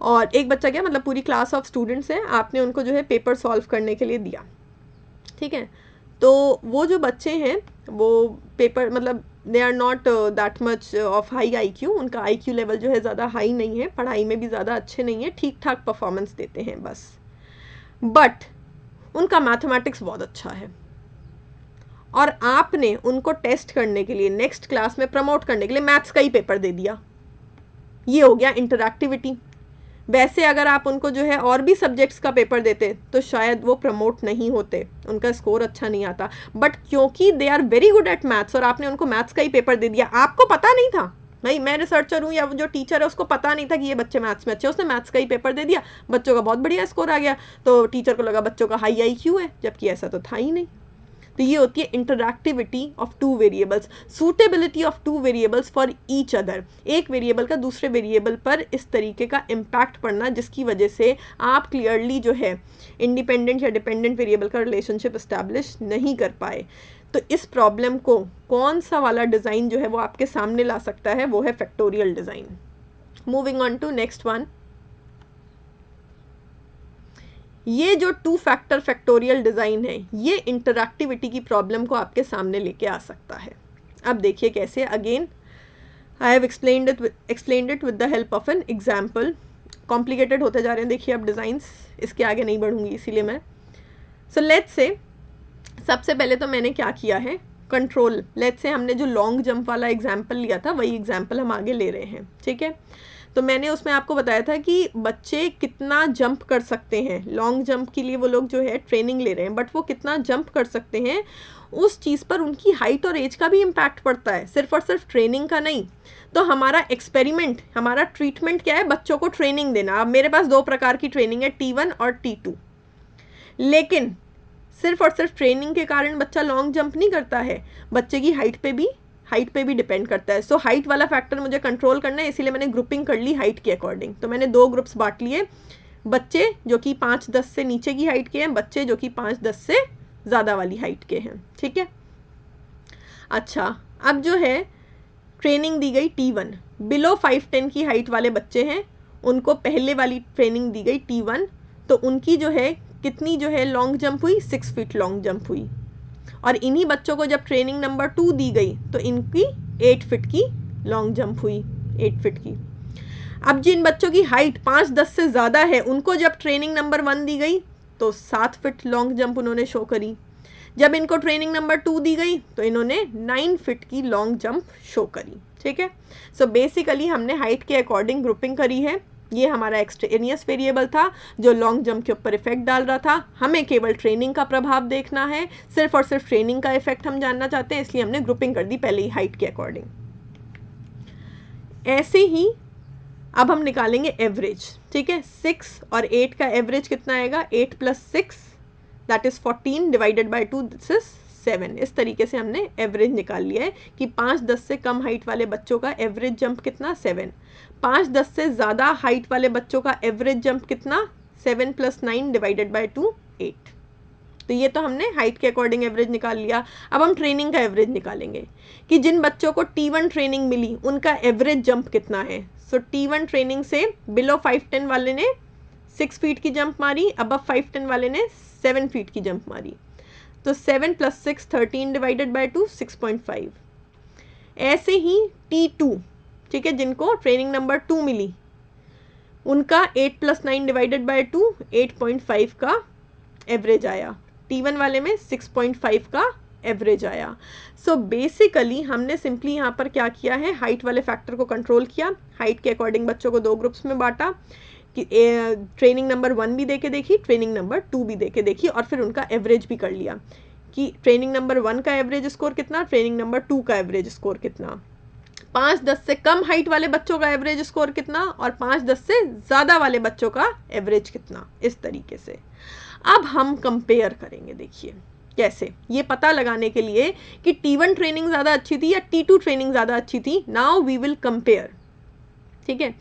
A: और एक बच्चा क्या मतलब पूरी क्लास ऑफ स्टूडेंट्स हैं, आपने उनको जो है पेपर सॉल्व करने के लिए दिया, ठीक है, तो वो जो बच्चे हैं वो पेपर मतलब they are not that much of high IQ, उनका IQ लेवल जो है ज़्यादा हाई नहीं है, पढ़ाई में भी ज़्यादा अच्छे नहीं है, ठीक ठाक परफॉर्मेंस देते हैं बस, बट उनका मैथमेटिक्स बहुत अच्छा है और आपने उनको टेस्ट करने के लिए नेक्स्ट क्लास में प्रमोट करने के लिए मैथ्स का ही पेपर दे दिया। ये हो गया इंटरैक्टिविटी। वैसे अगर आप उनको जो है और भी सब्जेक्ट्स का पेपर देते तो शायद वो प्रमोट नहीं होते, उनका स्कोर अच्छा नहीं आता, बट क्योंकि they are very good at maths और आपने उनको मैथ्स का ही पेपर दे दिया, आपको पता नहीं था, भाई मैं रिसर्चर हूँ या जो टीचर है उसको पता नहीं था कि ये बच्चे मैथ्स में अच्छे, उसने मैथ्स का ही पेपर दे दिया, बच्चों का बहुत बढ़िया स्कोर आ गया, तो टीचर को लगा बच्चों का हाई IQ है, जबकि ऐसा तो था ही नहीं। तो ये होती है interactivity of two variables, suitability of two variables for each other, एक वेरिएबल का दूसरे वेरिएबल पर इस तरीके का इम्पैक्ट पड़ना जिसकी वजह से आप क्लियरली जो है इंडिपेंडेंट या डिपेंडेंट वेरिएबल का रिलेशनशिप इस्टेब्लिश नहीं कर पाए। तो इस प्रॉब्लम को कौन सा वाला डिज़ाइन जो है वो आपके सामने ला सकता है, वो है factorial design. Moving on to next one, ये जो टू फैक्टर फैक्टोरियल डिज़ाइन है ये इंटरैक्टिविटी की प्रॉब्लम को आपके सामने लेके आ सकता है। अब देखिए कैसे, again I have explained it with the help of an example. Complicated होते जा रहे हैं देखिए अब डिज़ाइंस, इसके आगे नहीं बढ़ूंगी इसीलिए मैं। सो लेट्स से सबसे पहले तो मैंने क्या किया है, कंट्रोल, लेट्स से हमने जो लॉन्ग जंप वाला एग्जाम्पल लिया था वही एग्जाम्पल हम आगे ले रहे हैं, ठीक है। तो मैंने उसमें आपको बताया था कि बच्चे कितना जंप कर सकते हैं, लॉन्ग जंप के लिए वो लोग जो है ट्रेनिंग ले रहे हैं, बट वो कितना जंप कर सकते हैं उस चीज़ पर उनकी हाइट और एज का भी इम्पैक्ट पड़ता है, सिर्फ और सिर्फ ट्रेनिंग का नहीं। तो हमारा एक्सपेरिमेंट, हमारा ट्रीटमेंट क्या है, बच्चों को ट्रेनिंग देना। अब मेरे पास दो प्रकार की ट्रेनिंग है, T1 और T2, लेकिन सिर्फ और सिर्फ ट्रेनिंग के कारण बच्चा लॉन्ग जंप नहीं करता है, बच्चे की हाइट पे भी डिपेंड करता है। सो हाइट वाला फैक्टर मुझे कंट्रोल करना है, इसीलिए मैंने ग्रुपिंग कर ली हाइट के अकॉर्डिंग। तो मैंने दो ग्रुप्स बांट लिए, बच्चे जो कि 5-10 से नीचे की हाइट के हैं, बच्चे जो कि 5-10 से ज़्यादा वाली हाइट के हैं, ठीक है। अच्छा, अब जो है ट्रेनिंग दी गई T1, बिलो 5'10" की हाइट वाले बच्चे हैं, उनको पहले वाली ट्रेनिंग दी गई T1, तो उनकी जो है कितनी जो है लॉन्ग जंप हुई, 6 फीट लॉन्ग जंप हुई। और इन्हीं बच्चों को जब ट्रेनिंग नंबर 2 दी गई तो इनकी 8 फीट की लॉन्ग जंप हुई, 8 फीट की। अब जिन बच्चों की हाइट 5-10 से ज़्यादा है उनको जब ट्रेनिंग नंबर 1 दी गई तो 7 फीट लॉन्ग जंप उन्होंने शो करी। जब इनको ट्रेनिंग नंबर 2 दी गई तो इन्होंने 9 फीट की लॉन्ग जंप शो करी, ठीक है। सो बेसिकली हमने हाइट के अकॉर्डिंग ग्रुपिंग करी है ये हमारा एक्सट्रेनियस वेरिएबल था जो लॉन्ग जंप के ऊपर इफेक्ट डाल रहा था। हमें केवल ट्रेनिंग का प्रभाव देखना है, सिर्फ और सिर्फ ट्रेनिंग का इफेक्ट हम जानना चाहते हैं, इसलिए हमने ग्रुपिंग कर दी पहले ही हाइट के अकॉर्डिंग। ऐसे ही अब हम निकालेंगे एवरेज, ठीक है। 6 और 8 का एवरेज कितना आएगा, 8 + 6 that is 14 divided by 2 this is 7। इस तरीके से हमने एवरेज निकाल लिया है कि 5-10 से कम हाइट वाले बच्चों का एवरेज जंप कितना, 7। 5-10 से ज़्यादा हाइट वाले बच्चों का एवरेज जंप कितना, 7 + 9 डिवाइडेड बाय 2 8। तो ये तो हमने हाइट के अकॉर्डिंग एवरेज निकाल लिया। अब हम ट्रेनिंग का एवरेज निकालेंगे कि जिन बच्चों को T1 ट्रेनिंग मिली उनका एवरेज जंप कितना है। सो T1 ट्रेनिंग से बिलो 5'10" वाले ने 6 फीट की जंप मारी, अबव 5'10" वाले ने 7 फीट की जंप मारी। तो 7 + 6 13 डिवाइडेड बाय 2 6.5। ऐसे ही T2, ठीक है, जिनको ट्रेनिंग नंबर 2 मिली उनका 8 + 9 डिवाइडेड बाय 2 8.5 का एवरेज आया। T1 वाले में 6.5 का एवरेज आया। सो बेसिकली हमने सिंपली यहाँ पर क्या किया है, हाइट वाले फैक्टर को कंट्रोल किया। हाइट के अकॉर्डिंग बच्चों को 2 ग्रुप्स में बांटा कि ट्रेनिंग नंबर 1 भी देके देखी, ट्रेनिंग नंबर 2 भी देके देखी, और फिर उनका एवरेज भी कर लिया कि ट्रेनिंग नंबर 1 का एवरेज स्कोर कितना, ट्रेनिंग नंबर 2 का एवरेज स्कोर कितना, 5-10 से कम हाइट वाले बच्चों का एवरेज स्कोर कितना, और 5-10 से ज़्यादा वाले बच्चों का एवरेज कितना। इस तरीके से अब हम कंपेयर करेंगे। देखिए कैसे, ये पता लगाने के लिए कि T1 ट्रेनिंग ज़्यादा अच्छी थी या T2 ट्रेनिंग ज़्यादा अच्छी थी। नाउ वी विल कंपेयर, ठीक है।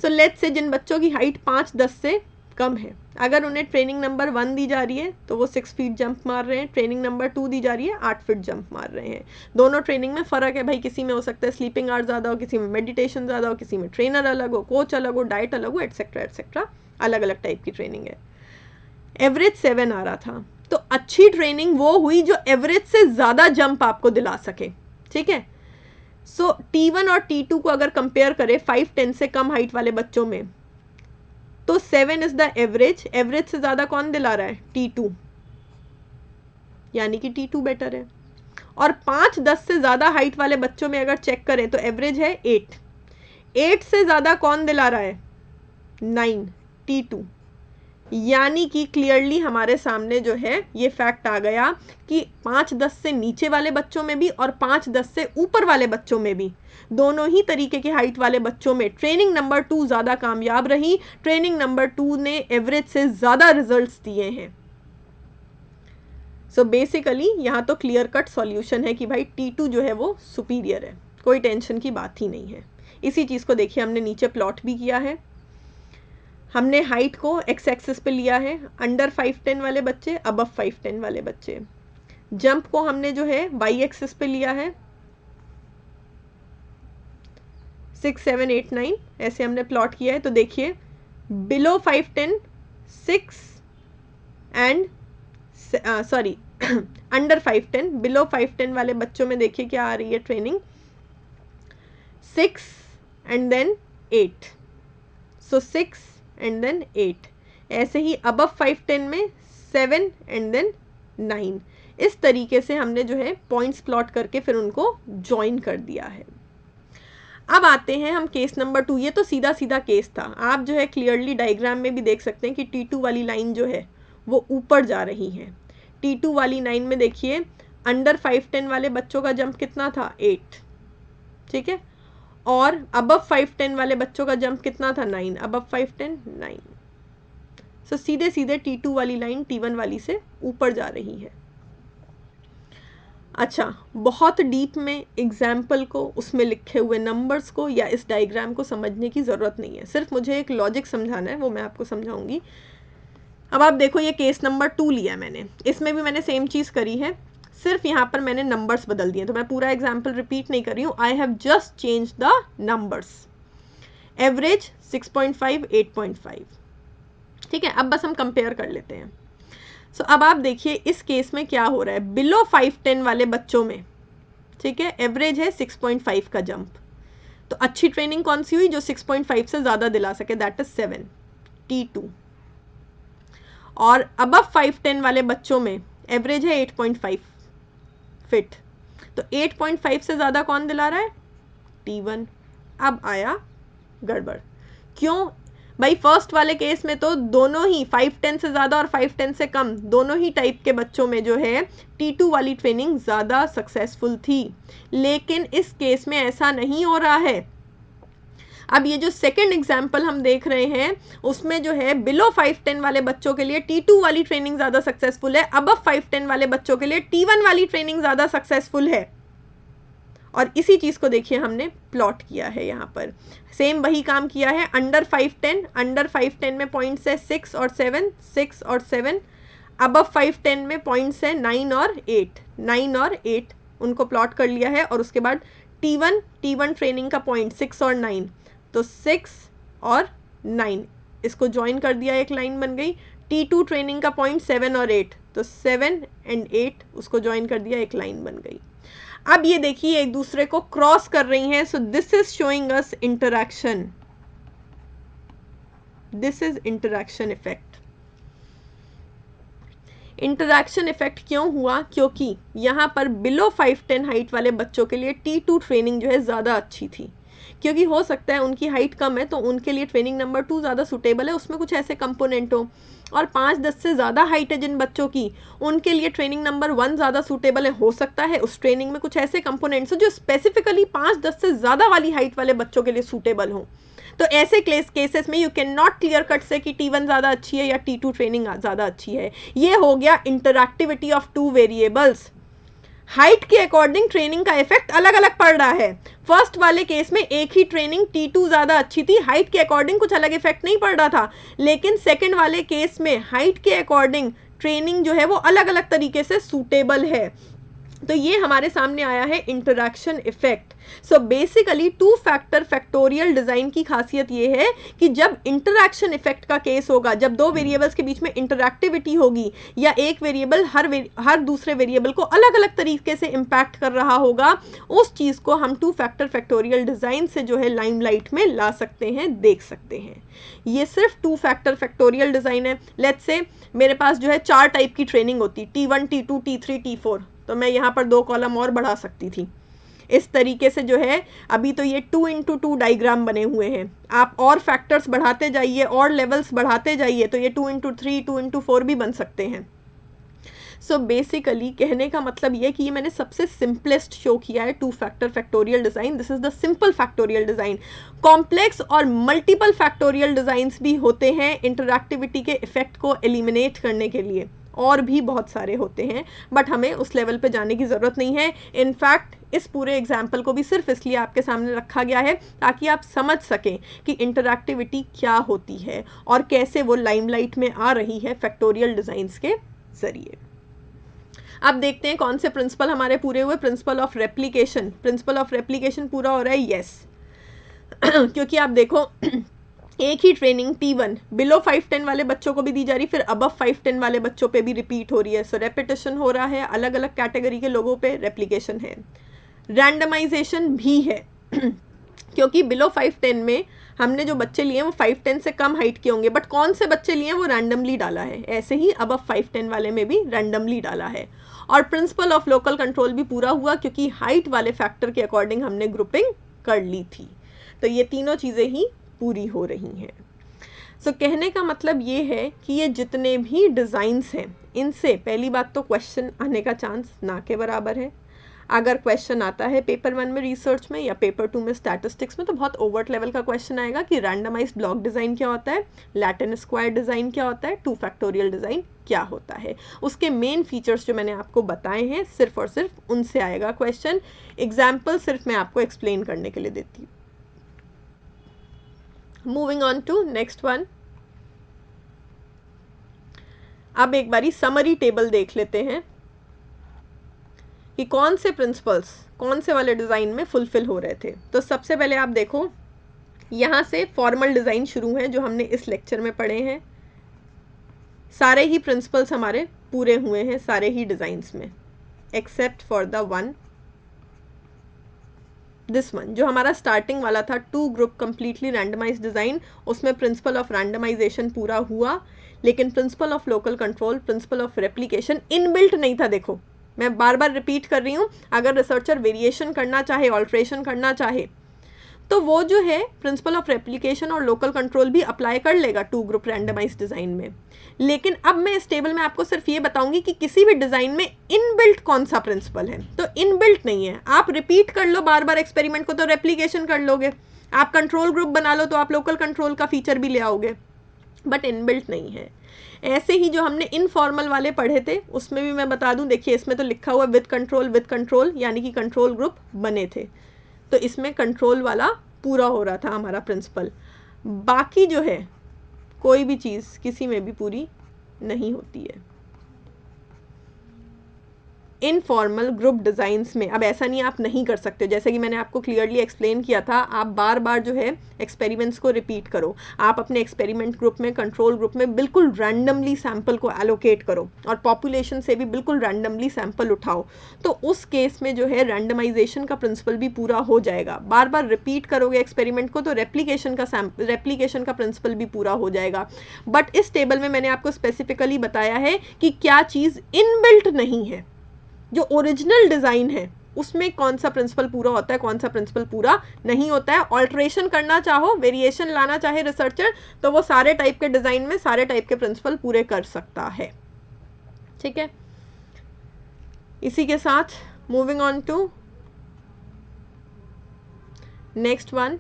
A: सो लेट्स से जिन बच्चों की हाइट 5-10 से कम है, अगर उन्हें ट्रेनिंग नंबर 1 दी जा रही है तो वो 6 फीट जंप मार रहे हैं, ट्रेनिंग नंबर 2 दी जा रही है 8 फीट जंप मार रहे हैं। दोनों ट्रेनिंग में फ़र्क है भाई, किसी में हो सकता है स्लीपिंग आवर ज़्यादा हो, किसी में मेडिटेशन ज़्यादा हो, किसी में ट्रेनर अलग हो, कोच अलग हो, डाइट अलग हो, एटसेट्रा एटसेट्रा, अलग अलग टाइप की ट्रेनिंग है। एवरेज 7 आ रहा था, तो अच्छी ट्रेनिंग वो हुई जो एवरेज से ज़्यादा जंप आपको दिला सके, ठीक है। सो T1 और T2 को अगर कंपेयर करें 5-10 से कम हाइट वाले बच्चों में, तो 7 इज द एवरेज। एवरेज से ज़्यादा कौन दिला रहा है, T2, यानी कि T2 बेटर है। और 5-10 से ज़्यादा हाइट वाले बच्चों में अगर चेक करें तो एवरेज है 8। 8 से ज़्यादा कौन दिला रहा है, 9, T2। यानी कि क्लियरली हमारे सामने जो है ये फैक्ट आ गया कि 5-10 से नीचे वाले बच्चों में भी और 5-10 से ऊपर वाले बच्चों में भी, दोनों ही तरीके के हाइट वाले बच्चों में ट्रेनिंग नंबर 2 ज़्यादा कामयाब रही। ट्रेनिंग नंबर 2 ने एवरेज से ज़्यादा रिजल्ट्स दिए हैं। सो बेसिकली यहाँ तो क्लियर कट सॉल्यूशन है कि भाई T2 जो है वो सुपीरियर है, कोई टेंशन की बात ही नहीं है। इसी चीज़ को देखिए हमने नीचे प्लॉट भी किया है। हमने हाइट को एक्स एक्सिस पे लिया है, अंडर 5'10" वाले बच्चे, अबव 5'10" वाले बच्चे। जंप को हमने जो है वाई एक्सिस पे लिया है, 6, 7, 8, 9 ऐसे हमने प्लॉट किया है। तो देखिए below 5'10", 6 and sorry under 5'10", below 5'10" वाले बच्चों में देखिए क्या आ रही है training, 6 and then 8। So 6 and then 8। ऐसे ही अबव 5'10" में 7 एंड देन 9। इस तरीके से हमने जो है पॉइंट्स प्लॉट करके फिर उनको ज्वाइन कर दिया है। अब आते हैं हम केस नंबर 2। ये तो सीधा सीधा केस था, आप जो है क्लियरली डायग्राम में भी देख सकते हैं कि T2 वाली लाइन जो है वो ऊपर जा रही है। T2 वाली लाइन में देखिए अंडर 5'10" वाले बच्चों का जंप कितना था, 8, ठीक है, और अबव 5'10" वाले बच्चों का जंप कितना था, 9, अबव 5'10" 9। सो सीधे सीधे T2 वाली लाइन T1 वाली से ऊपर जा रही है। अच्छा, बहुत डीप में एग्जाम्पल को, उसमें लिखे हुए नंबर्स को या इस डायग्राम को समझने की ज़रूरत नहीं है, सिर्फ मुझे एक लॉजिक समझाना है, वो मैं आपको समझाऊंगी। अब आप देखो ये केस नंबर 2 लिया मैंने, इसमें भी मैंने सेम चीज़ करी है, सिर्फ यहाँ पर मैंने नंबर्स बदल दिए। तो मैं पूरा एग्जाम्पल रिपीट नहीं कर रही हूँ, I have just change the numbers. Average 6.5, 8.5, ठीक है। अब बस हम कंपेयर कर लेते हैं। सो अब आप देखिए इस केस में क्या हो रहा है, बिलो 5'10" वाले बच्चों में, ठीक है, एवरेज है 6.5 का जंप। तो अच्छी ट्रेनिंग कौन सी हुई, जो 6.5 से ज़्यादा दिला सके, दैट इज 7, T2। और अबव 5'10" वाले बच्चों में एवरेज है 8.5 फिट। तो 8.5 से ज़्यादा कौन दिला रहा है, T1। अब आया गड़बड़, क्यों, भाई फर्स्ट वाले केस में तो दोनों ही 5-10 से ज़्यादा और 5-10 से कम दोनों ही टाइप के बच्चों में जो है T2 वाली ट्रेनिंग ज़्यादा सक्सेसफुल थी, लेकिन इस केस में ऐसा नहीं हो रहा है। अब ये जो सेकंड एग्जाम्पल हम देख रहे हैं उसमें जो है बिलो 5-10 वाले बच्चों के लिए T2 वाली ट्रेनिंग ज़्यादा सक्सेसफुल है, अबव 5-10 वाले बच्चों के लिए T1 वाली ट्रेनिंग ज़्यादा सक्सेसफुल है। और इसी चीज़ को देखिए हमने प्लॉट किया है यहाँ पर, सेम वही काम किया है। अंडर 5-10 में पॉइंट्स है 6 और 7, 6 और 7। अबव 5-10 में पॉइंट्स है 9 और 8 उनको प्लॉट कर लिया है। और उसके बाद T1 ट्रेनिंग का पॉइंट 6 और 9, तो 6 और 9 इसको ज्वाइन कर दिया, एक लाइन बन गई। T2 ट्रेनिंग का पॉइंट 7 और 8, तो 7 and 8 उसको ज्वाइन कर दिया, एक लाइन बन गई। अब ये देखिए एक दूसरे को क्रॉस कर रही हैं, so this is showing us interaction, this is interaction effect. Interaction effect क्यों हुआ? क्योंकि यहाँ पर बिलो 5-10 हाइट वाले बच्चों के लिए T2 ट्रेनिंग जो है ज़्यादा अच्छी थी, क्योंकि हो सकता है उनकी हाइट कम है तो उनके लिए ट्रेनिंग नंबर 2 ज़्यादा सूटेबल है, उसमें कुछ ऐसे कंपोनेंट हो। और 5-10 से ज़्यादा हाइट है जिन बच्चों की, उनके लिए ट्रेनिंग नंबर 1 ज़्यादा सूटेबल है। हो सकता है उस ट्रेनिंग में कुछ ऐसे कंपोनेंट्स हो जो स्पेसिफिकली 5-10 से ज़्यादा वाली हाइट वाले बच्चों के लिए सूटेबल हो। तो ऐसे केसेस में you can not clear cut से कि T1 ज़्यादा अच्छी है या T2 ट्रेनिंग ज़्यादा अच्छी है। ये हो गया इंटरएक्टिविटी ऑफ 2 वेरिएबल्स। हाइट के अकॉर्डिंग ट्रेनिंग का इफेक्ट अलग अलग पड़ रहा है। फर्स्ट वाले केस में एक ही ट्रेनिंग T2 ज़्यादा अच्छी थी, हाइट के अकॉर्डिंग कुछ अलग इफेक्ट नहीं पड़ रहा था। लेकिन सेकंड वाले केस में हाइट के अकॉर्डिंग ट्रेनिंग जो है वो अलग अलग तरीके से सूटेबल है। तो ये हमारे सामने आया है interaction effect. So basically 2 factor factorial design की खासियत ये है कि जब इंटरैक्शन इफेक्ट का केस होगा, जब दो वेरिएबल्स के बीच में इंटरैक्टिविटी होगी या एक वेरिएबल हर दूसरे वेरिएबल को अलग अलग तरीके से इम्पैक्ट कर रहा होगा, उस चीज़ को हम 2 फैक्टर फैक्टोरियल डिज़ाइन से जो है लाइमलाइट में ला सकते हैं, देख सकते हैं। ये सिर्फ 2 फैक्टर फैक्टोरियल डिज़ाइन है। लेट्स से मेरे पास जो है 4 टाइप की ट्रेनिंग होती, T1, T2, T3, T4, तो मैं यहाँ पर 2 कॉलम और बढ़ा सकती थी। इस तरीके से जो है अभी तो ये 2x2 डायग्राम बने हुए हैं, आप और फैक्टर्स बढ़ाते जाइए और लेवल्स बढ़ाते जाइए तो ये 2x3, 2x4 भी बन सकते हैं। सो बेसिकली कहने का मतलब ये कि ये मैंने सबसे सिंपलेस्ट शो किया है 2 factor factorial design. This is the simple factorial design. Complex और मल्टीपल फैक्टोरियल डिज़ाइंस भी होते हैं इंटरैक्टिविटी के इफेक्ट को एलिमिनेट करने के लिए, और भी बहुत सारे होते हैं, बट हमें उस लेवल पे जाने की ज़रूरत नहीं है। इनफैक्ट इस पूरे एग्जाम्पल को भी सिर्फ इसलिए आपके सामने रखा गया है ताकि आप समझ सकें कि इंटरैक्टिविटी क्या होती है और कैसे वो लाइमलाइट में आ रही है फैक्टोरियल डिज़ाइंस के ज़रिए। अब देखते हैं कौन से प्रिंसिपल हमारे पूरे हुए। Principle of replication, principle of replication पूरा हो रहा है, यस। क्योंकि आप देखो एक ही ट्रेनिंग T1 बिलो 5-10 वाले बच्चों को भी दी जा रही, फिर अबव 5-10 वाले बच्चों पे भी रिपीट हो रही है। सो रेपिटेशन हो रहा है, अलग अलग कैटेगरी के लोगों पे रेप्लिकेशन है। रैंडमाइजेशन भी है क्योंकि बिलो 5-10 में हमने जो बच्चे लिए हैं वो 5-10 से कम हाइट के होंगे, बट कौन से बच्चे लिए हैं वो रैंडमली डाला है। ऐसे ही अबव 5-10 वाले में भी रैंडमली डाला है। और प्रिंसिपल ऑफ लोकल कंट्रोल भी पूरा हुआ क्योंकि हाइट वाले फैक्टर के अकॉर्डिंग हमने ग्रुपिंग कर ली थी। तो ये तीनों चीज़ें ही पूरी हो रही हैं। सो कहने का मतलब ये है कि ये जितने भी डिज़ाइंस हैं इनसे पहली बात तो क्वेश्चन आने का चांस ना के बराबर है। अगर क्वेश्चन आता है पेपर 1 में रिसर्च में या पेपर 2 में स्टैटिस्टिक्स में तो बहुत ओवर्ट लेवल का क्वेश्चन आएगा कि रैंडमाइज्ड ब्लॉक डिज़ाइन क्या होता है, लैटिन स्क्वायर डिज़ाइन क्या होता है, 2 फैक्टोरियल डिज़ाइन क्या होता है। उसके मेन फीचर्स जो मैंने आपको बताए हैं सिर्फ और सिर्फ उनसे आएगा क्वेश्चन। एग्जाम्पल सिर्फ मैं आपको एक्सप्लेन करने के लिए देती हूँ। Moving on to next one. अब एक बारी समरी टेबल देख लेते हैं कि कौन से प्रिंसिपल्स कौन से वाले डिज़ाइन में फुलफिल हो रहे थे। तो सबसे पहले आप देखो यहाँ से फॉर्मल डिज़ाइन शुरू हैं जो हमने इस लेक्चर में पढ़े हैं। सारे ही प्रिंसिपल्स हमारे पूरे हुए हैं सारे ही डिज़ाइंस में, except for the one, this one जो हमारा स्टार्टिंग वाला था 2 ग्रुप कंप्लीटली रैंडमाइज्ड डिज़ाइन। उसमें प्रिंसिपल ऑफ रैंडमाइजेशन पूरा हुआ, लेकिन principle of local control, principle of replication inbuilt नहीं था। देखो मैं बार बार रिपीट कर रही हूँ, अगर रिसर्चर वेरिएशन करना चाहे, ऑल्ट्रेशन करना चाहे, तो वो जो है प्रिंसिपल ऑफ रेप्लिकेशन और लोकल कंट्रोल भी अप्लाई कर लेगा टू ग्रुप रैंडमाइज डिज़ाइन में। लेकिन अब मैं इस टेबल में आपको सिर्फ ये बताऊंगी कि किसी भी डिज़ाइन में इनबिल्ट कौन सा प्रिंसिपल है। तो इनबिल्ट नहीं है, आप रिपीट कर लो बार बार एक्सपेरिमेंट को तो रेप्लिकेशन कर लोगे, आप कंट्रोल ग्रुप बना लो तो आप लोकल कंट्रोल का फीचर भी ले आओगे, बट इनबिल्ट नहीं है। ऐसे ही जो हमने इनफॉर्मल वाले पढ़े थे उसमें भी मैं बता दूं, देखिए इसमें तो लिखा हुआ विद कंट्रोल यानी कि कंट्रोल ग्रुप बने थे, तो इसमें कंट्रोल वाला पूरा हो रहा था हमारा प्रिंसिपल। बाकी जो है कोई भी चीज़ किसी में भी पूरी नहीं होती है इनफॉर्मल ग्रुप डिज़ाइंस में। अब ऐसा नहीं आप नहीं कर सकते, जैसे कि मैंने आपको क्लियरली एक्सप्लेन किया था, आप बार बार जो है एक्सपेरिमेंट्स को रिपीट करो, आप अपने एक्सपेरिमेंट ग्रुप में, कंट्रोल ग्रुप में बिल्कुल रैंडमली सैंपल को एलोकेट करो और पॉपुलेशन से भी बिल्कुल रैंडमली सैंपल उठाओ, तो उस केस में जो है रैंडमाइजेशन का प्रिंसिपल भी पूरा हो जाएगा। बार बार रिपीट करोगे एक्सपेरिमेंट को तो रेप्लिकेशन का प्रिंसिपल भी पूरा हो जाएगा। बट इस टेबल में मैंने आपको स्पेसिफिकली बताया है कि क्या चीज़ इनबिल्ट नहीं है, जो ओरिजिनल डिज़ाइन है उसमें कौन सा प्रिंसिपल पूरा होता है, कौन सा प्रिंसिपल पूरा नहीं होता है। ऑल्ट्रेशन करना चाहो, वेरिएशन लाना चाहे रिसर्चर, तो वो सारे टाइप के डिज़ाइन में सारे टाइप के प्रिंसिपल पूरे कर सकता है। ठीक है, इसी के साथ moving on to next one.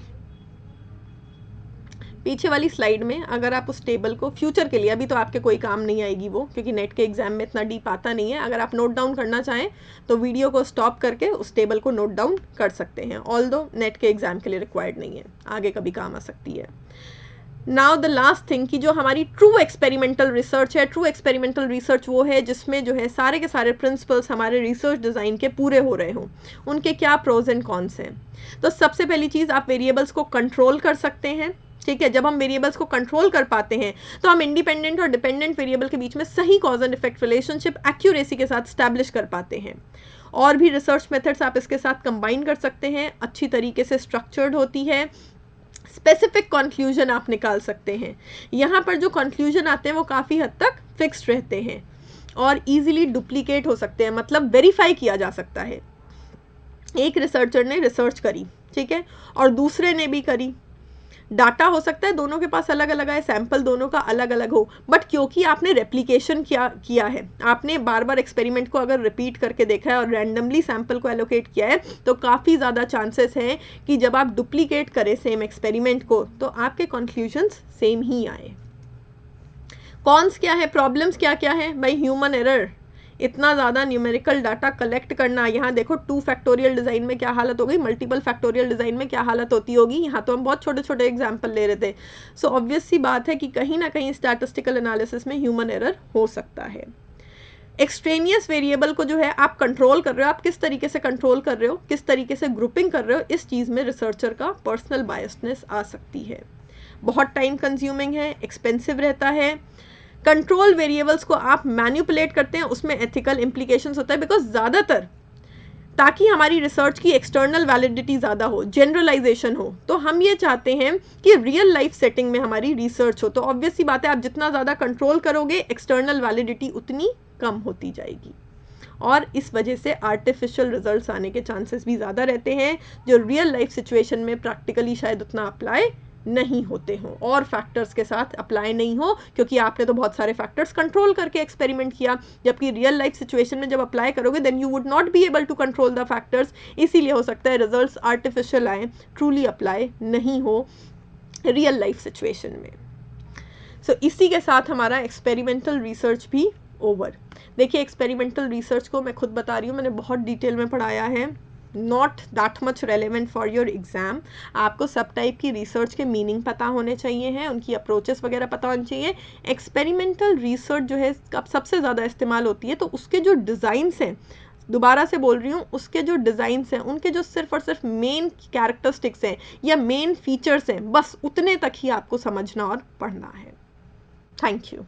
A: पीछे वाली स्लाइड में अगर आप उस टेबल को फ्यूचर के लिए, अभी तो आपके कोई काम नहीं आएगी वो, क्योंकि नेट के एग्जाम में इतना डीप आता नहीं है, अगर आप नोट डाउन करना चाहें तो वीडियो को स्टॉप करके उस टेबल को नोट डाउन कर सकते हैं, ऑल्दो नेट के एग्जाम के लिए रिक्वायर्ड नहीं है, आगे कभी काम आ सकती है। नाउ द लास्ट थिंग कि जो हमारी ट्रू एक्सपेरिमेंटल रिसर्च है, ट्रू एक्सपेरिमेंटल रिसर्च वो है जिसमें जो है सारे के सारे प्रिंसिपल्स हमारे रिसर्च डिज़ाइन के पूरे हो रहे हों। उनके क्या प्रोज एंड कॉन्स हैं? तो सबसे पहली चीज़, आप वेरिएबल्स को कंट्रोल कर सकते हैं। ठीक है, जब हम वेरिएबल्स को कंट्रोल कर पाते हैं तो हम इंडिपेंडेंट और डिपेंडेंट वेरिएबल के बीच में सही cause and effect relationship accuracy के साथ स्टैब्लिश कर पाते हैं। और भी रिसर्च मेथड्स आप इसके साथ कंबाइन कर सकते हैं, अच्छी तरीके से स्ट्रक्चर्ड होती है, स्पेसिफिक कंक्लूजन आप निकाल सकते हैं। यहाँ पर जो कंक्लूजन आते हैं वो काफ़ी हद तक फिक्स्ड रहते हैं और इजीली डुप्लीकेट हो सकते हैं, मतलब वेरीफाई किया जा सकता है। एक रिसर्चर ने रिसर्च करी, ठीक है, और दूसरे ने भी करी, डाटा हो सकता है दोनों के पास अलग अलग है, सैंपल दोनों का अलग अलग हो, बट क्योंकि आपने रेप्लिकेशन किया है, आपने बार बार एक्सपेरिमेंट को अगर रिपीट करके देखा है और रैंडमली सैंपल को एलोकेट किया है, तो काफ़ी ज़्यादा चांसेस हैं कि जब आप डुप्लीकेट करें सेम एक्सपेरिमेंट को तो आपके कंक्लूजन्स सेम ही आए। कॉन्स क्या है, प्रॉब्लम्स क्या क्या है भाई? ह्यूमन एरर, इतना ज़्यादा न्यूमेरिकल डाटा कलेक्ट करना। यहाँ देखो 2 फैक्टोरियल डिज़ाइन में क्या हालत हो गई, मल्टीपल फैक्टोरियल डिज़ाइन में क्या हालत होती होगी। यहाँ तो हम बहुत छोटे छोटे एग्जाम्पल ले रहे थे। सो ऑब्वियस सी बात है कि कहीं ना कहीं स्टैटिस्टिकल एनालिसिस में ह्यूमन एरर हो सकता है। एक्सट्रेनियस वेरिएबल को जो है आप कंट्रोल कर रहे हो, आप किस तरीके से कंट्रोल कर रहे हो, किस तरीके से ग्रुपिंग कर रहे हो, इस चीज़ में रिसर्चर का पर्सनल बायसनेस आ सकती है। बहुत टाइम कंज्यूमिंग है, एक्सपेंसिव रहता है। कंट्रोल वेरिएबल्स को आप मैनिपुलेट करते हैं, उसमें एथिकल इम्प्लीकेशंस होता है, बिकॉज ज़्यादातर ताकि हमारी रिसर्च की एक्सटर्नल वैलिडिटी ज़्यादा हो, जनरलाइजेशन हो, तो हम ये चाहते हैं कि रियल लाइफ सेटिंग में हमारी रिसर्च हो। तो ऑब्वियस सी बात है, आप जितना ज़्यादा कंट्रोल करोगे एक्सटर्नल वैलिडिटी उतनी कम होती जाएगी और इस वजह से आर्टिफिशियल रिजल्ट्स आने के चांसेस भी ज़्यादा रहते हैं, जो रियल लाइफ सिचुएशन में प्रैक्टिकली शायद उतना अप्लाई नहीं होते हों और फैक्टर्स के साथ अप्लाई नहीं हो, क्योंकि आपने तो बहुत सारे फैक्टर्स कंट्रोल करके एक्सपेरिमेंट किया, जबकि रियल लाइफ सिचुएशन में जब अप्लाई करोगे then you would not be able to control the factors. इसीलिए हो सकता है रिजल्ट्स आर्टिफिशियल आए, ट्रूली अप्लाई नहीं हो रियल लाइफ सिचुएशन में। सो इसी के साथ हमारा एक्सपेरिमेंटल रिसर्च भी ओवर। देखिए, एक्सपेरिमेंटल रिसर्च को मैं खुद बता रही हूँ, मैंने बहुत डिटेल में पढ़ाया है, not that much relevant for your exam. आपको सब टाइप की रिसर्च के मीनिंग पता होने चाहिए हैं, उनकी अप्रोचेस वगैरह पता होने चाहिए। एक्सपेरिमेंटल रिसर्च जो है कब सबसे ज़्यादा इस्तेमाल होती है, तो उसके जो डिज़ाइंस हैं, दोबारा से बोल रही हूँ, उसके जो डिज़ाइंस हैं, उनके जो सिर्फ और सिर्फ मेन कैरेक्टरिस्टिक्स हैं या मेन फीचर्स हैं, बस उतने तक ही आपको समझना और पढ़ना है। Thank you.